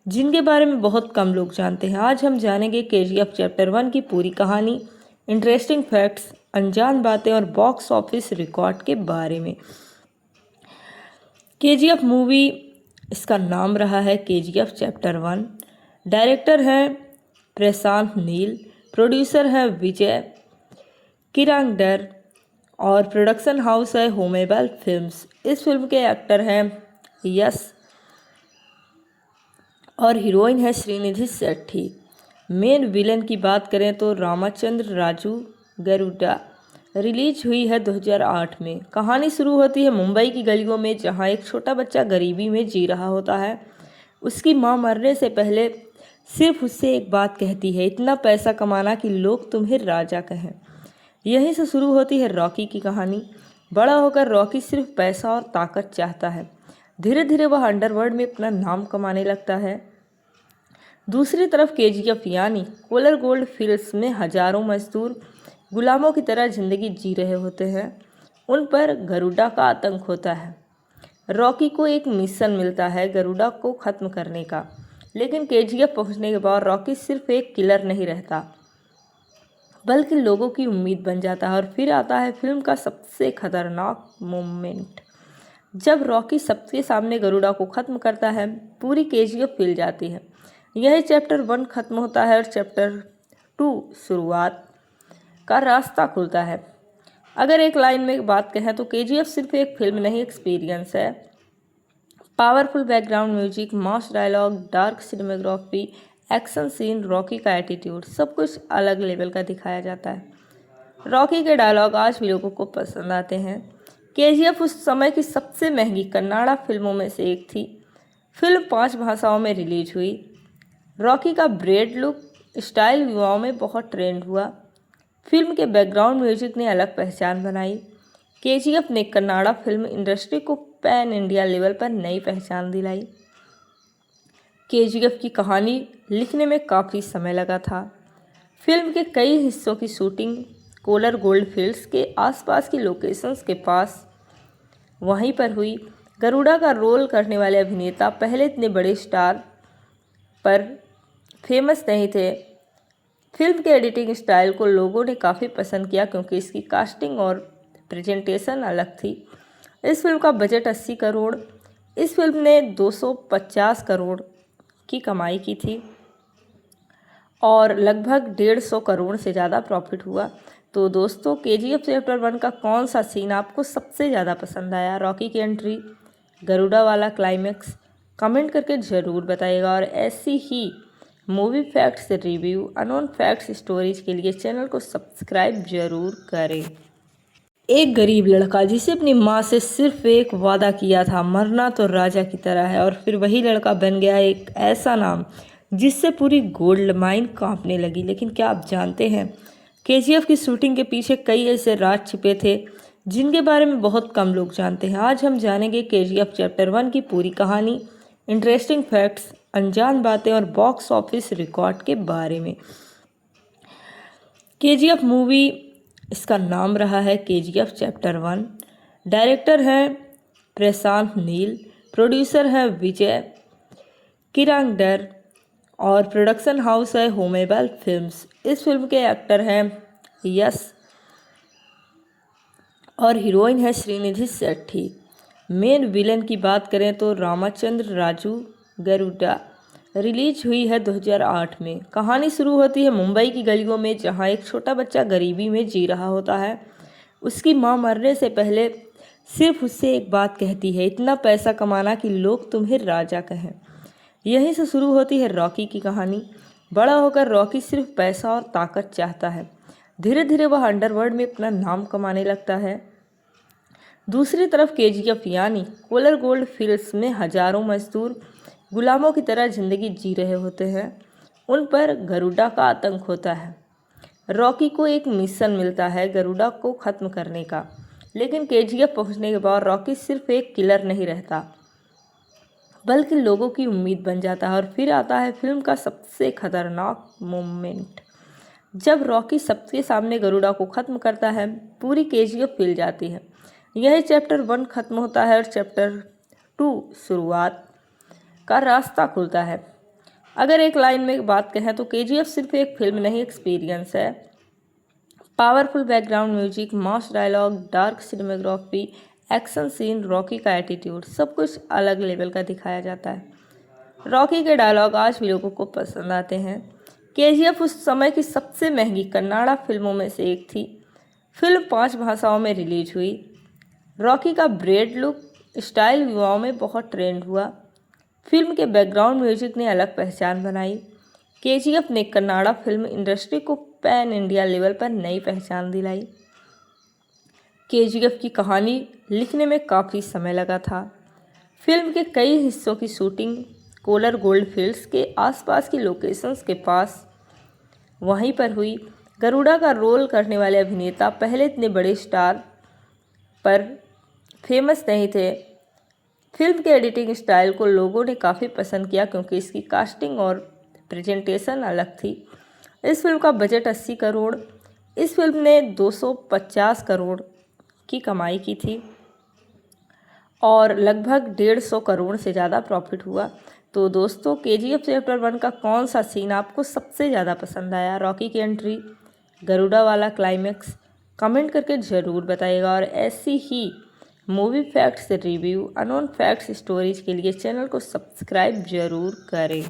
जिनके बारे में बहुत कम लोग जानते हैं। आज हम जानेंगे केजीएफ चैप्टर 1 की पूरी कहानी, इंटरेस्टिंग फैक्ट्स, अनजान बातें और बॉक्स ऑफिस रिकॉर्ड के बारे में। केजीएफ मूवी, इसका नाम रहा है केजीएफ चैप्टर 1। डायरेक्टर हैं प्रशांत नील, प्रोड्यूसर हैं विजय किरांगडर और प्रोडक्शन हाउस है होमेबल फिल्म्स। इस फिल्म के एक्टर हैं यश और हीरोइन है श्रीनिधि शेट्टी। मेन विलन की बात करें तो रामचंद्र राजू गरुड़ा। रिलीज हुई है 2008 में। कहानी शुरू होती है मुंबई की गलियों में, जहां एक छोटा बच्चा गरीबी में जी रहा होता है। उसकी मां मरने से पहले सिर्फ उससे एक बात कहती है, इतना पैसा कमाना कि लोग तुम्हें राजा कहें। यहीं से शुरू होती है रॉकी की कहानी। बड़ा होकर रॉकी सिर्फ पैसा और ताकत चाहता है। धीरे धीरे वह अंडरवर्ल्ड में अपना नाम कमाने लगता है। दूसरी तरफ केजीएफ यानी कोलर गोल्ड फील्ड्स में हजारों मजदूर गुलामों की तरह जिंदगी जी रहे होते हैं। उन पर गरुड़ा का आतंक होता है। रॉकी को एक मिशन मिलता है गरुड़ा को ख़त्म करने का, लेकिन केजीएफ पहुंचने के बाद रॉकी सिर्फ एक किलर नहीं रहता बल्कि लोगों की उम्मीद बन जाता है। और फिर आता है फिल्म का सबसे खतरनाक मोमेंट, जब रॉकी सबके सामने गरुड़ा को ख़त्म करता है। पूरी केजीएफ हिल जाती है। यही चैप्टर 1 खत्म होता है और चैप्टर 2 शुरुआत का रास्ता खुलता है। अगर एक लाइन में बात कहें तो केजीएफ सिर्फ एक फिल्म नहीं, एक्सपीरियंस है। Powerful background music, mass dialogue, dark cinematography, action scene, Rocky का एटीट्यूड, सब कुछ अलग लेवल का दिखाया जाता है। रॉकी के डायलॉग आज भी लोगों को पसंद आते हैं। केजीएफ उस समय की सबसे महंगी कन्नाडा फिल्मों में से एक थी। फिल्म 5 भाषाओं में रिलीज हुई। रॉकी का ब्रेड लुक स्टाइल युवाओं में बहुत ट्रेंड हुआ। फिल्म के बैकग्राउंड म्यूजिक ने अलग पहचान बनाई। केजीएफ ने कन्नाडा फिल्म इंडस्ट्री को पैन इंडिया लेवल पर नई पहचान दिलाई। केजीएफ की कहानी लिखने में काफ़ी समय लगा था। फिल्म के कई हिस्सों की शूटिंग कोलर गोल्ड फील्ड्स के आसपास की लोकेशंस के पास वहीं पर हुई। गरुड़ा का रोल करने वाले अभिनेता पहले इतने बड़े स्टार पर फेमस नहीं थे। फिल्म के एडिटिंग स्टाइल को लोगों ने काफ़ी पसंद किया क्योंकि इसकी कास्टिंग और प्रेजेंटेशन अलग थी। इस फिल्म का बजट 80 करोड़, इस फिल्म ने 250 करोड़ की कमाई की थी और लगभग 150 करोड़ से ज़्यादा प्रॉफिट हुआ। तो दोस्तों, केजीएफ चैप्टर 1 का कौन सा सीन आपको सबसे ज़्यादा पसंद आया? रॉकी की एंट्री, गरुड़ा वाला क्लाइमैक्स, कमेंट करके ज़रूर बताइएगा। और ऐसी ही movie facts review, unknown facts stories के लिए चैनल को सब्सक्राइब जरूर करें। एक गरीब लड़का जिसे अपनी माँ से सिर्फ एक वादा किया था, मरना तो राजा की तरह है, और फिर वही लड़का बन गया एक ऐसा नाम जिससे पूरी गोल्ड माइन कांपने लगी। लेकिन क्या आप जानते हैं, केजीएफ की शूटिंग के पीछे कई ऐसे राज छिपे थे जिनके बारे में बहुत कम लोग जानते हैं। आज हम जानेंगे केजीएफ चैप्टर 1 की पूरी कहानी, इंटरेस्टिंग फैक्ट्स, अनजान बातें और बॉक्स ऑफिस रिकॉर्ड के बारे में। केजीएफ मूवी, इसका नाम रहा है केजीएफ चैप्टर 1। डायरेक्टर हैं प्रशांत नील, प्रोड्यूसर हैं विजय किरांगडर और प्रोडक्शन हाउस है होमेबल फिल्म्स। इस फिल्म के एक्टर हैं यश और हीरोइन है श्रीनिधि शेट्टी। मेन विलन की बात करें तो रामचंद्र राजू गरुड़ा। रिलीज हुई है 2008 में। कहानी शुरू होती है मुंबई की गलियों में, जहां एक छोटा बच्चा गरीबी में जी रहा होता है। उसकी मां मरने से पहले सिर्फ उससे एक बात कहती है, इतना पैसा कमाना कि लोग तुम्हें राजा कहें। यहीं से शुरू होती है रॉकी की कहानी। बड़ा होकर रॉकी सिर्फ पैसा और ताकत चाहता है। धीरे धीरे वह अंडरवर्ल्ड में अपना नाम कमाने लगता है। दूसरी तरफ केजीएफ यानी कोलर गोल्ड फील्ड्स में हजारों मजदूर गुलामों की तरह जिंदगी जी रहे होते हैं। उन पर गरुड़ा का आतंक होता है। रॉकी को एक मिशन मिलता है गरुड़ा को ख़त्म करने का, लेकिन केजीएफ पहुंचने के बाद रॉकी सिर्फ एक किलर नहीं रहता, बल्कि लोगों की उम्मीद बन जाता है। और फिर आता है फिल्म का सबसे खतरनाक मोमेंट, जब रॉकी सबके सामने गरुड़ा को ख़त्म करता है। पूरी केजीएफ हिल जाती है। यही चैप्टर 1 ख़त्म होता है और चैप्टर 2 शुरुआत का रास्ता खुलता है। अगर एक लाइन में बात कहें तो केजीएफ सिर्फ एक फिल्म नहीं, एक्सपीरियंस है। Powerful background music, mass dialogue, dark cinematography, action scene, Rocky का एटीट्यूड, सब कुछ अलग लेवल का दिखाया जाता है। रॉकी के डायलॉग आज भी लोगों को पसंद आते हैं। केजीएफ उस समय की सबसे महंगी कन्नाडा फिल्मों में से एक थी। फिल्म 5 भाषाओं में रिलीज हुई। रॉकी का ब्रेड लुक स्टाइल युवाओं में बहुत ट्रेंड हुआ। फिल्म के बैकग्राउंड म्यूजिक ने अलग पहचान बनाई। केजीएफ ने कन्नाडा फिल्म इंडस्ट्री को पैन इंडिया लेवल पर नई पहचान दिलाई। केजीएफ की कहानी लिखने में काफ़ी समय लगा था। फिल्म के कई हिस्सों की शूटिंग कोलर गोल्ड फील्ड्स के आसपास की लोकेशंस के पास वहीं पर हुई। गरुड़ा का रोल करने वाले अभिनेता पहले इतने बड़े स्टार पर फेमस नहीं थे। फिल्म के एडिटिंग स्टाइल को लोगों ने काफ़ी पसंद किया, क्योंकि इसकी कास्टिंग और प्रेजेंटेशन अलग थी। इस फिल्म का बजट 80 करोड़। इस फिल्म ने 250 करोड़ की कमाई की थी और लगभग 150 करोड़ से ज़्यादा प्रॉफिट हुआ। तो दोस्तों, केजीएफ चैप्टर 1 का कौन सा सीन आपको सबसे ज़्यादा पसंद आया? रॉकी की एंट्री, गरुड़ा वाला क्लाइमैक्स? कमेंट करके ज़रूर बताइएगा। और ऐसी ही movie facts review, unknown facts stories के लिए चैनल को सब्सक्राइब जरूर करें।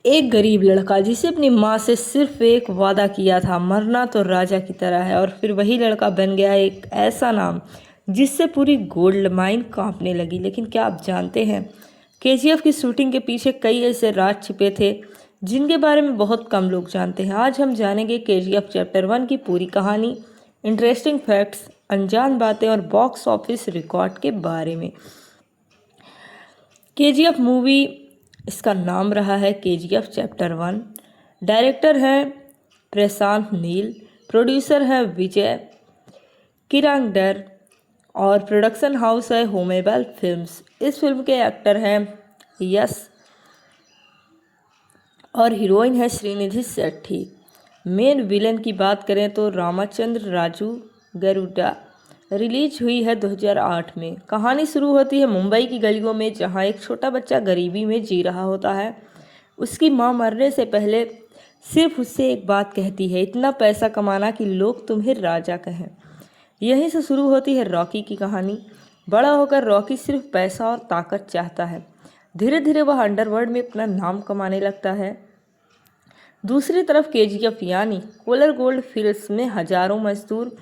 एक गरीब लड़का जिसे अपनी माँ से सिर्फ एक वादा किया था, मरना तो राजा की तरह है, और फिर वही लड़का बन गया एक ऐसा नाम जिससे पूरी गोल्ड माइन कांपने लगी। लेकिन क्या आप जानते हैं, केजीएफ की शूटिंग के पीछे कई ऐसे राज छिपे थे जिनके बारे में बहुत कम लोग जानते हैं। आज हम जानेंगे केजीएफ चैप्टर 1 की पूरी कहानी, इंटरेस्टिंग फैक्ट्स, अनजान बातें और बॉक्स ऑफिस रिकॉर्ड के बारे में। केजीएफ मूवी, इसका नाम रहा है केजीएफ चैप्टर 1। डायरेक्टर हैं प्रशांत नील, प्रोड्यूसर हैं विजय किरांगडर और प्रोडक्शन हाउस है होमेबल फिल्म्स। इस फिल्म के एक्टर हैं यश और हीरोइन है श्रीनिधि शेट्टी। मेन विलन की बात करें तो रामचंद्र राजू गरुड़ा। रिलीज हुई है 2008 में। कहानी शुरू होती है मुंबई की गलियों में, जहां एक छोटा बच्चा गरीबी में जी रहा होता है। उसकी मां मरने से पहले सिर्फ उससे एक बात कहती है, इतना पैसा कमाना कि लोग तुम्हें राजा कहें। यहीं से शुरू होती है रॉकी की कहानी। बड़ा होकर रॉकी सिर्फ पैसा और ताकत चाहता है। धीरे धीरे वह अंडरवर्ल्ड में अपना नाम कमाने लगता है। दूसरी तरफ केजीएफ यानी कोलर गोल्ड फील्ड्स में हजारों मजदूर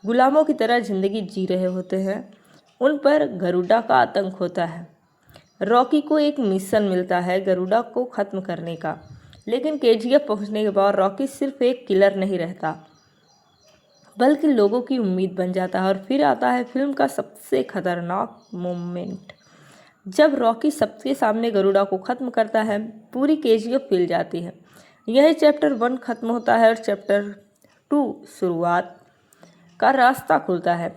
गुलामों की तरह जिंदगी जी रहे होते हैं। उन पर गरुड़ा का आतंक होता है। रॉकी को एक मिशन मिलता है गरुड़ा को ख़त्म करने का, लेकिन केजीएफ पहुंचने के बाद रॉकी सिर्फ एक किलर नहीं रहता, बल्कि लोगों की उम्मीद बन जाता है। और फिर आता है फिल्म का सबसे खतरनाक मोमेंट, जब रॉकी सबके सामने गरुड़ा को ख़त्म करता है। पूरी केजीएफ हिल जाती है। यही चैप्टर 1 ख़त्म होता है और चैप्टर 2 शुरुआत का रास्ता खुलता है।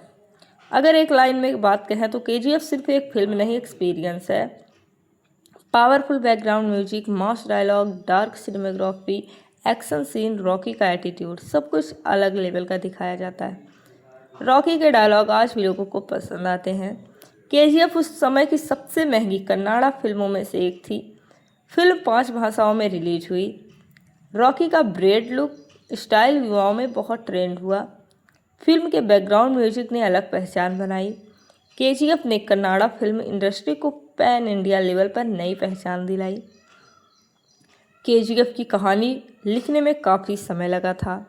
अगर एक लाइन में बात कहें तो केजीएफ सिर्फ एक फिल्म नहीं, एक्सपीरियंस है। Powerful background music, mass dialogue, dark cinematography, action scene, Rocky का एटीट्यूड, सब कुछ अलग लेवल का दिखाया जाता है। रॉकी के डायलॉग आज भी लोगों को पसंद आते हैं। केजीएफ उस समय की सबसे महंगी कन्नाडा फिल्मों में से एक थी। फिल्म 5 भाषाओं में रिलीज हुई। रॉकी का ब्रेड लुक स्टाइल युवाओं में बहुत ट्रेंड हुआ। फिल्म के बैकग्राउंड म्यूजिक ने अलग पहचान बनाई। केजीएफ ने कन्नाड़ा फिल्म इंडस्ट्री को पैन इंडिया लेवल पर नई पहचान दिलाई। केजीएफ की कहानी लिखने में काफ़ी समय लगा था।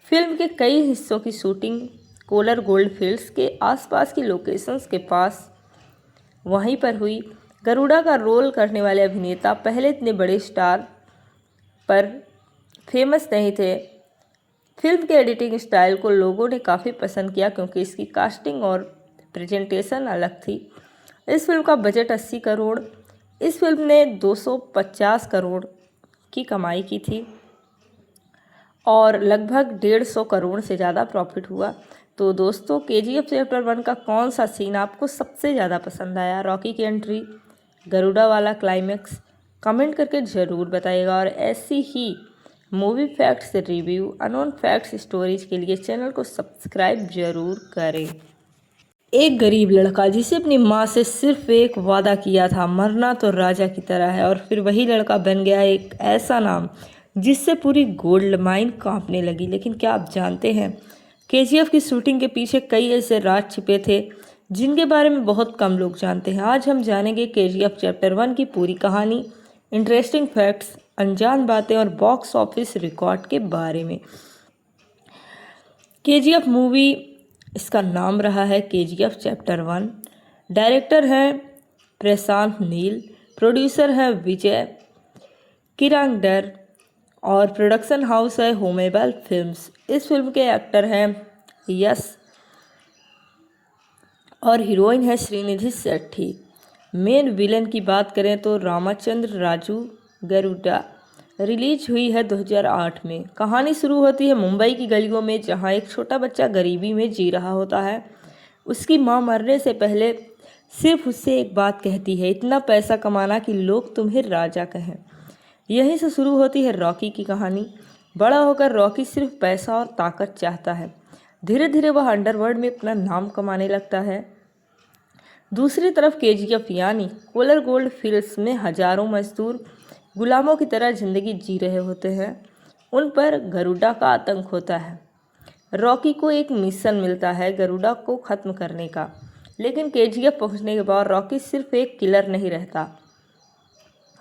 फिल्म के कई हिस्सों की शूटिंग कोलर गोल्ड फील्ड्स के आसपास की लोकेशंस के पास वहीं पर हुई। गरुड़ा का रोल करने वाले अभिनेता पहले इतने बड़े स्टार पर फेमस नहीं थे। फिल्म के एडिटिंग स्टाइल को लोगों ने काफ़ी पसंद किया क्योंकि इसकी कास्टिंग और प्रेजेंटेशन अलग थी। इस फिल्म का बजट 80 करोड़, इस फिल्म ने 250 करोड़ की कमाई की थी और लगभग 150 करोड़ से ज़्यादा प्रॉफिट हुआ। तो दोस्तों, केजीएफ चैप्टर 1 का कौन सा सीन आपको सबसे ज़्यादा पसंद आया? रॉकी की एंट्री, गरुड़ा वाला क्लाइमैक्स? कमेंट करके ज़रूर बताइएगा। और ऐसी ही movie facts review, unknown facts stories के लिए चैनल को सब्सक्राइब जरूर करें। एक गरीब लड़का जिसे अपनी माँ से सिर्फ एक वादा किया था, मरना तो राजा की तरह है, और फिर वही लड़का बन गया एक ऐसा नाम जिससे पूरी गोल्ड माइन कांपने लगी। लेकिन क्या आप जानते हैं, केजीएफ की शूटिंग के पीछे कई ऐसे राज छिपे थे जिनके बारे में बहुत कम लोग जानते हैं। आज हम जानेंगे केजीएफ चैप्टर 1 की पूरी कहानी, इंटरेस्टिंग फैक्ट्स, अनजान बातें और बॉक्स ऑफिस रिकॉर्ड के बारे में। केजीएफ मूवी, इसका नाम रहा है केजीएफ चैप्टर 1। डायरेक्टर हैं प्रशांत नील, प्रोड्यूसर हैं विजय किरांगडर और प्रोडक्शन हाउस है होमेबल फिल्म्स। इस फिल्म के एक्टर हैं यश और हीरोइन है श्रीनिधि शेट्टी। मेन विलन की बात करें तो रामचंद्र राजू गरुड़ा। रिलीज हुई है 2008 में। कहानी शुरू होती है मुंबई की गलियों में, जहां एक छोटा बच्चा गरीबी में जी रहा होता है। उसकी मां मरने से पहले सिर्फ उससे एक बात कहती है, इतना पैसा कमाना कि लोग तुम्हें राजा कहें। यहीं से शुरू होती है रॉकी की कहानी। बड़ा होकर रॉकी सिर्फ पैसा और ताकत चाहता है। धीरे धीरे वह अंडरवर्ल्ड में अपना नाम कमाने लगता है। दूसरी तरफ केजीएफ यानी कोलर गोल्ड फील्ड्स में हजारों मजदूर गुलामों की तरह जिंदगी जी रहे होते हैं। उन पर गरुड़ा का आतंक होता है। रॉकी को एक मिशन मिलता है गरुड़ा को ख़त्म करने का, लेकिन केजीएफ पहुंचने के बाद रॉकी सिर्फ एक किलर नहीं रहता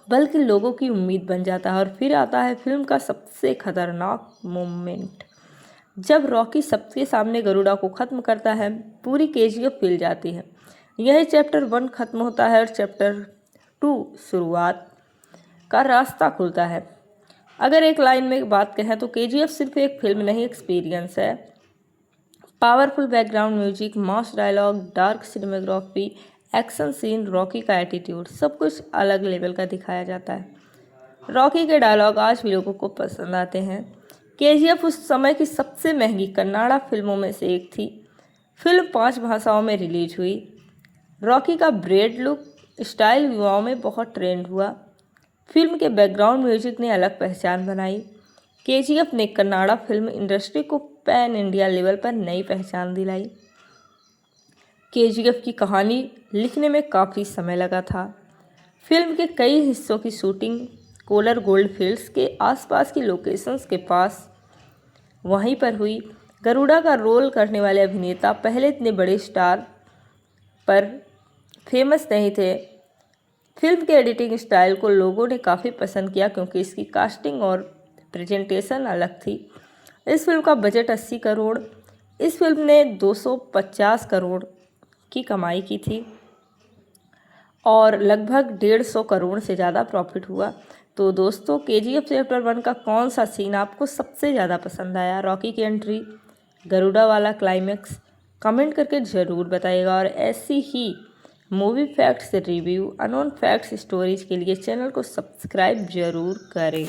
बल्कि लोगों की उम्मीद बन जाता है। और फिर आता है फिल्म का सबसे खतरनाक मोमेंट, जब रॉकी सबके सामने गरुड़ा को ख़त्म करता है। पूरी केजीएफ हिल जाती है। यही चैप्टर 1 खत्म होता है और चैप्टर 2 शुरुआत का रास्ता खुलता है। अगर एक लाइन में बात कहें तो केजीएफ सिर्फ एक फिल्म नहीं, एक्सपीरियंस है। Powerful background music, mass dialogue, dark cinematography, action scene, Rocky का एटीट्यूड, सब कुछ अलग लेवल का दिखाया जाता है। रॉकी के डायलॉग आज भी लोगों को पसंद आते हैं। केजीएफ उस समय की सबसे महंगी कन्नाड़ा फिल्मों में से एक थी। फिल्म 5 भाषाओं में रिलीज हुई। रॉकी का ब्रेड लुक स्टाइल युवाओं में बहुत ट्रेंड हुआ। फिल्म के बैकग्राउंड म्यूजिक ने अलग पहचान बनाई। केजीएफ ने कन्नाड़ा फिल्म इंडस्ट्री को पैन इंडिया लेवल पर नई पहचान दिलाई। केजीएफ की कहानी लिखने में काफ़ी समय लगा था। फिल्म के कई हिस्सों की शूटिंग कोलर गोल्ड फील्ड्स के आसपास की लोकेशंस के पास वहीं पर हुई। गरुड़ा का रोल करने वाले अभिनेता पहले इतने बड़े स्टार पर फेमस नहीं थे। फिल्म के एडिटिंग स्टाइल को लोगों ने काफ़ी पसंद किया क्योंकि इसकी कास्टिंग और प्रेजेंटेशन अलग थी। इस फिल्म का बजट 80 करोड़, इस फिल्म ने 250 करोड़ की कमाई की थी और लगभग 150 करोड़ से ज़्यादा प्रॉफिट हुआ। तो दोस्तों, केजीएफ चैप्टर 1 का कौन सा सीन आपको सबसे ज़्यादा पसंद आया? रॉकी की एंट्री, गरुड़ा वाला क्लाइमैक्स? कमेंट करके ज़रूर बताइएगा। और ऐसी ही movie facts review, unknown facts stories के लिए चैनल को सब्सक्राइब जरूर करें।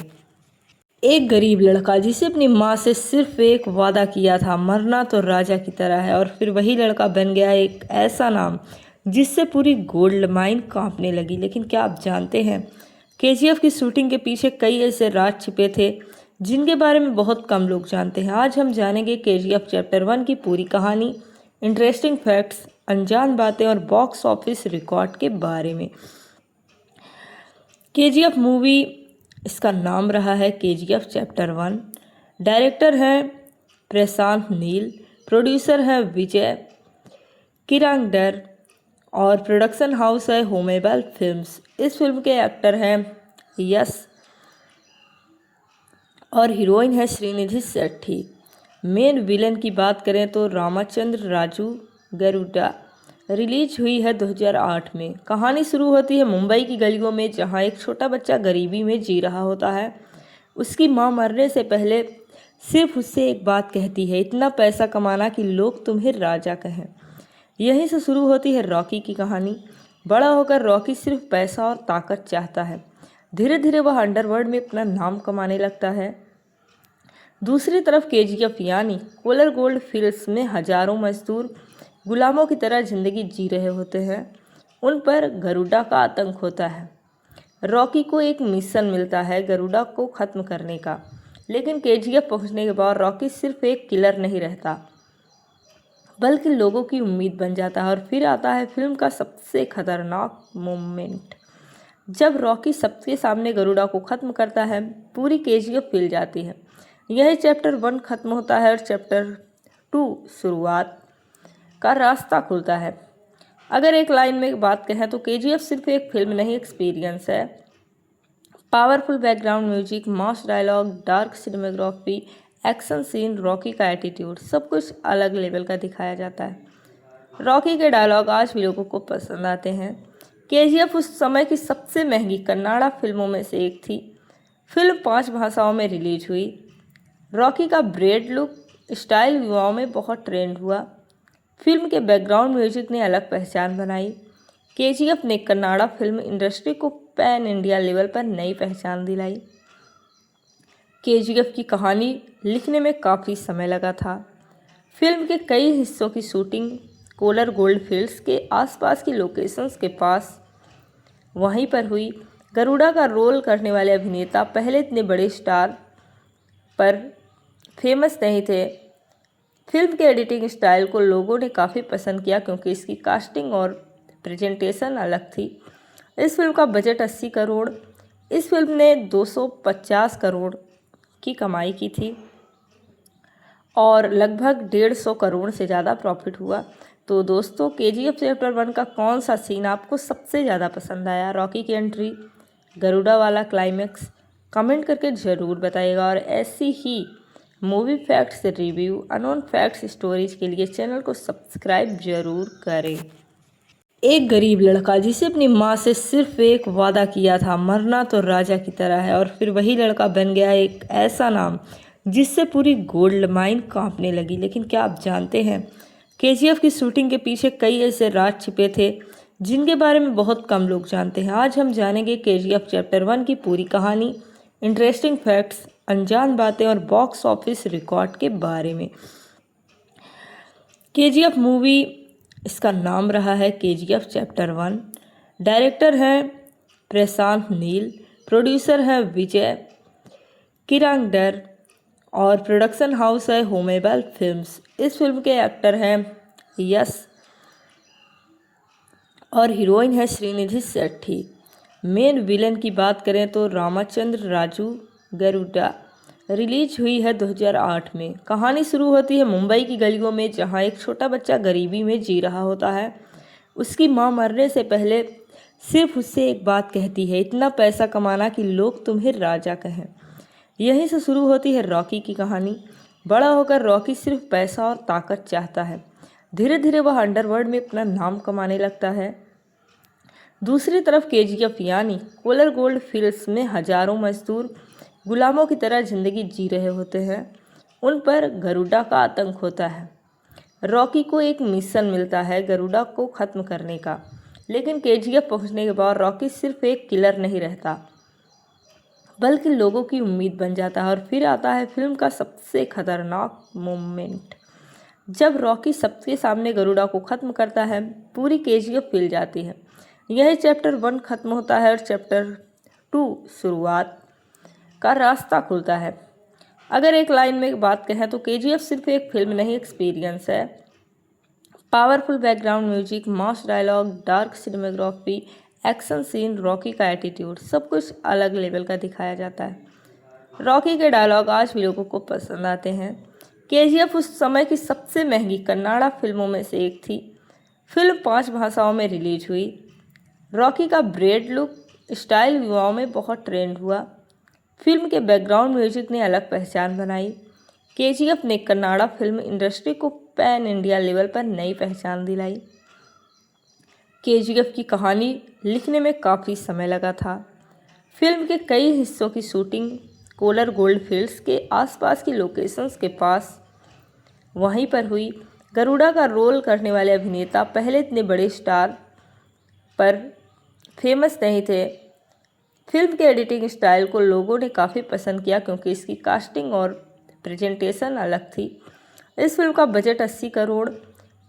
एक गरीब लड़का जिसे अपनी माँ से सिर्फ एक वादा किया था, मरना तो राजा की तरह है, और फिर वही लड़का बन गया एक ऐसा नाम जिससे पूरी गोल्ड माइन कांपने लगी। लेकिन क्या आप जानते हैं, केजीएफ की शूटिंग के पीछे कई ऐसे राज छिपे थे जिनके बारे में बहुत कम लोग जानते हैं। आज हम जानेंगे केजीएफ चैप्टर 1 की पूरी कहानी, इंटरेस्टिंग फैक्ट्स, अनजान बातें और बॉक्स ऑफिस रिकॉर्ड के बारे में। केजीएफ मूवी, इसका नाम रहा है केजीएफ चैप्टर 1। डायरेक्टर हैं प्रशांत नील, प्रोड्यूसर हैं विजय किरांगडर और प्रोडक्शन हाउस है होमेबल फिल्म्स। इस फिल्म के एक्टर हैं यश और हीरोइन है श्रीनिधि शेट्टी। मेन विलन की बात करें तो रामचंद्र राजू गरुड़ा। रिलीज हुई है 2008 में। कहानी शुरू होती है मुंबई की गलियों में, जहां एक छोटा बच्चा गरीबी में जी रहा होता है। उसकी मां मरने से पहले सिर्फ उससे एक बात कहती है, इतना पैसा कमाना कि लोग तुम्हें राजा कहें। यहीं से शुरू होती है रॉकी की कहानी। बड़ा होकर रॉकी सिर्फ पैसा और ताकत चाहता है। धीरे धीरे वह अंडरवर्ल्ड में अपना नाम कमाने लगता है। दूसरी तरफ केजीएफ यानी कोलर गोल्ड फील्ड्स में हजारों मजदूर गुलामों की तरह जिंदगी जी रहे होते हैं। उन पर गरुड़ा का आतंक होता है। रॉकी को एक मिशन मिलता है गरुड़ा को ख़त्म करने का, लेकिन केजीएफ पहुंचने के बाद रॉकी सिर्फ एक किलर नहीं रहता, बल्कि लोगों की उम्मीद बन जाता है। और फिर आता है फिल्म का सबसे खतरनाक मोमेंट, जब रॉकी सबके सामने गरुड़ा को ख़त्म करता है। पूरी केजीएफ हिल जाती है। यही चैप्टर 1 ख़त्म होता है और चैप्टर 2 शुरुआत का रास्ता खुलता है। अगर एक लाइन में बात कहें तो केजीएफ सिर्फ एक फिल्म नहीं, एक्सपीरियंस है। Powerful background music, mass dialogue, dark cinematography, action scene, Rocky का एटीट्यूड, सब कुछ अलग लेवल का दिखाया जाता है। रॉकी के डायलॉग आज भी लोगों को पसंद आते हैं। केजीएफ उस समय की सबसे महंगी कन्नाडा फिल्मों में से एक थी। फिल्म 5 भाषाओं में रिलीज हुई। रॉकी का ब्रेड लुक स्टाइल युवाओं में बहुत ट्रेंड हुआ। फिल्म के बैकग्राउंड म्यूजिक ने अलग पहचान बनाई। केजीएफ ने कन्नाडा फिल्म इंडस्ट्री को पैन इंडिया लेवल पर नई पहचान दिलाई। केजीएफ की कहानी लिखने में काफ़ी समय लगा था। फिल्म के कई हिस्सों की शूटिंग कोलर गोल्ड फील्ड्स के आसपास की लोकेशंस के पास वहीं पर हुई। गरुड़ा का रोल करने वाले अभिनेता पहले इतने बड़े स्टार पर फेमस नहीं थे। फिल्म के एडिटिंग स्टाइल को लोगों ने काफ़ी पसंद किया, क्योंकि इसकी कास्टिंग और प्रेजेंटेशन अलग थी। इस फिल्म का बजट 80 करोड़। इस फिल्म ने 250 करोड़ की कमाई की थी और लगभग 150 करोड़ से ज़्यादा प्रॉफिट हुआ। तो दोस्तों, केजीएफ चैप्टर 1 का कौन सा सीन आपको सबसे ज़्यादा पसंद आया? रॉकी की एंट्री, गरुड़ा वाला क्लाइमैक्स? कमेंट करके ज़रूर बताइएगा। और ऐसी ही movie facts review, unknown facts stories के लिए चैनल को सब्सक्राइब जरूर करें। एक गरीब लड़का जिसे अपनी माँ से सिर्फ एक वादा किया था, मरना तो राजा की तरह है, और फिर वही लड़का बन गया एक ऐसा नाम जिससे पूरी गोल्ड माइन कांपने लगी। लेकिन क्या आप जानते हैं, केजीएफ की शूटिंग के पीछे कई ऐसे राज छिपे थे जिनके बारे में बहुत कम लोग जानते हैं। आज हम जानेंगे केजीएफ चैप्टर 1 की पूरी कहानी, इंटरेस्टिंग फैक्ट्स, अनजान बातें और बॉक्स ऑफिस रिकॉर्ड के बारे में। केजीएफ मूवी, इसका नाम रहा है केजीएफ चैप्टर 1। डायरेक्टर हैं प्रशांत नील, प्रोड्यूसर हैं विजय किरांगडर और प्रोडक्शन हाउस है होमेबल फिल्म्स। इस फिल्म के एक्टर हैं यश और हीरोइन है श्रीनिधि शेट्टी। मेन विलन की बात करें तो रामचंद्र राजू गरुड़ा। रिलीज हुई है 2008 में। कहानी शुरू होती है मुंबई की गलियों में, जहां एक छोटा बच्चा गरीबी में जी रहा होता है। उसकी मां मरने से पहले सिर्फ उससे एक बात कहती है, इतना पैसा कमाना कि लोग तुम्हें राजा कहें। यहीं से शुरू होती है रॉकी की कहानी। बड़ा होकर रॉकी सिर्फ पैसा और ताकत चाहता है। धीरे धीरे वह अंडरवर्ल्ड में अपना नाम कमाने लगता है। दूसरी तरफ केजीएफ यानी कोलर गोल्ड फील्ड्स में हजारों मजदूर गुलामों की तरह जिंदगी जी रहे होते हैं। उन पर गरुड़ा का आतंक होता है। रॉकी को एक मिशन मिलता है गरुड़ा को ख़त्म करने का, लेकिन केजीएफ पहुंचने के बाद रॉकी सिर्फ एक किलर नहीं रहता, बल्कि लोगों की उम्मीद बन जाता है। और फिर आता है फिल्म का सबसे खतरनाक मोमेंट, जब रॉकी सबके सामने गरुड़ा को ख़त्म करता है। पूरी केजीएफ हिल जाती है। यही चैप्टर 1 ख़त्म होता है और चैप्टर 2 शुरुआत का रास्ता खुलता है। अगर एक लाइन में बात कहें तो केजीएफ सिर्फ एक फिल्म नहीं, एक्सपीरियंस है। Powerful background music, mass dialogue, dark cinematography, action scene, Rocky का एटीट्यूड, सब कुछ अलग लेवल का दिखाया जाता है। रॉकी के डायलॉग आज भी लोगों को पसंद आते हैं। केजीएफ उस समय की सबसे महंगी कन्नाडा फिल्मों में से एक थी। फिल्म 5 भाषाओं में रिलीज हुई। रॉकी का ब्रेड लुक स्टाइल युवाओं में बहुत ट्रेंड हुआ। फिल्म के बैकग्राउंड म्यूजिक ने अलग पहचान बनाई। केजीएफ ने कन्नाडा फिल्म इंडस्ट्री को पैन इंडिया लेवल पर नई पहचान दिलाई। केजीएफ की कहानी लिखने में काफ़ी समय लगा था। फिल्म के कई हिस्सों की शूटिंग कोलर गोल्ड फील्ड्स के आसपास की लोकेशंस के पास वहीं पर हुई। गरुड़ा का रोल करने वाले अभिनेता पहले इतने बड़े स्टार पर फेमस नहीं थे। फिल्म के एडिटिंग स्टाइल को लोगों ने काफ़ी पसंद किया क्योंकि इसकी कास्टिंग और प्रेजेंटेशन अलग थी। इस फिल्म का बजट 80 करोड़।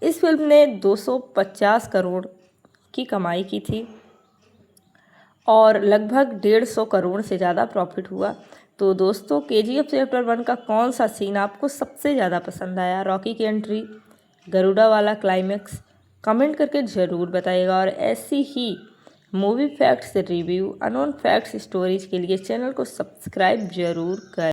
इस फिल्म ने 250 करोड़ की कमाई की थी और लगभग 150 करोड़ से ज़्यादा प्रॉफिट हुआ। तो दोस्तों, केजीएफ चैप्टर 1 का कौन सा सीन आपको सबसे ज़्यादा पसंद आया? रॉकी की एंट्री, गरुड़ा वाला क्लाइमैक्स? कमेंट करके ज़रूर बताइएगा। और ऐसी ही movie facts review, unknown facts stories के लिए चैनल को सब्सक्राइब जरूर करें।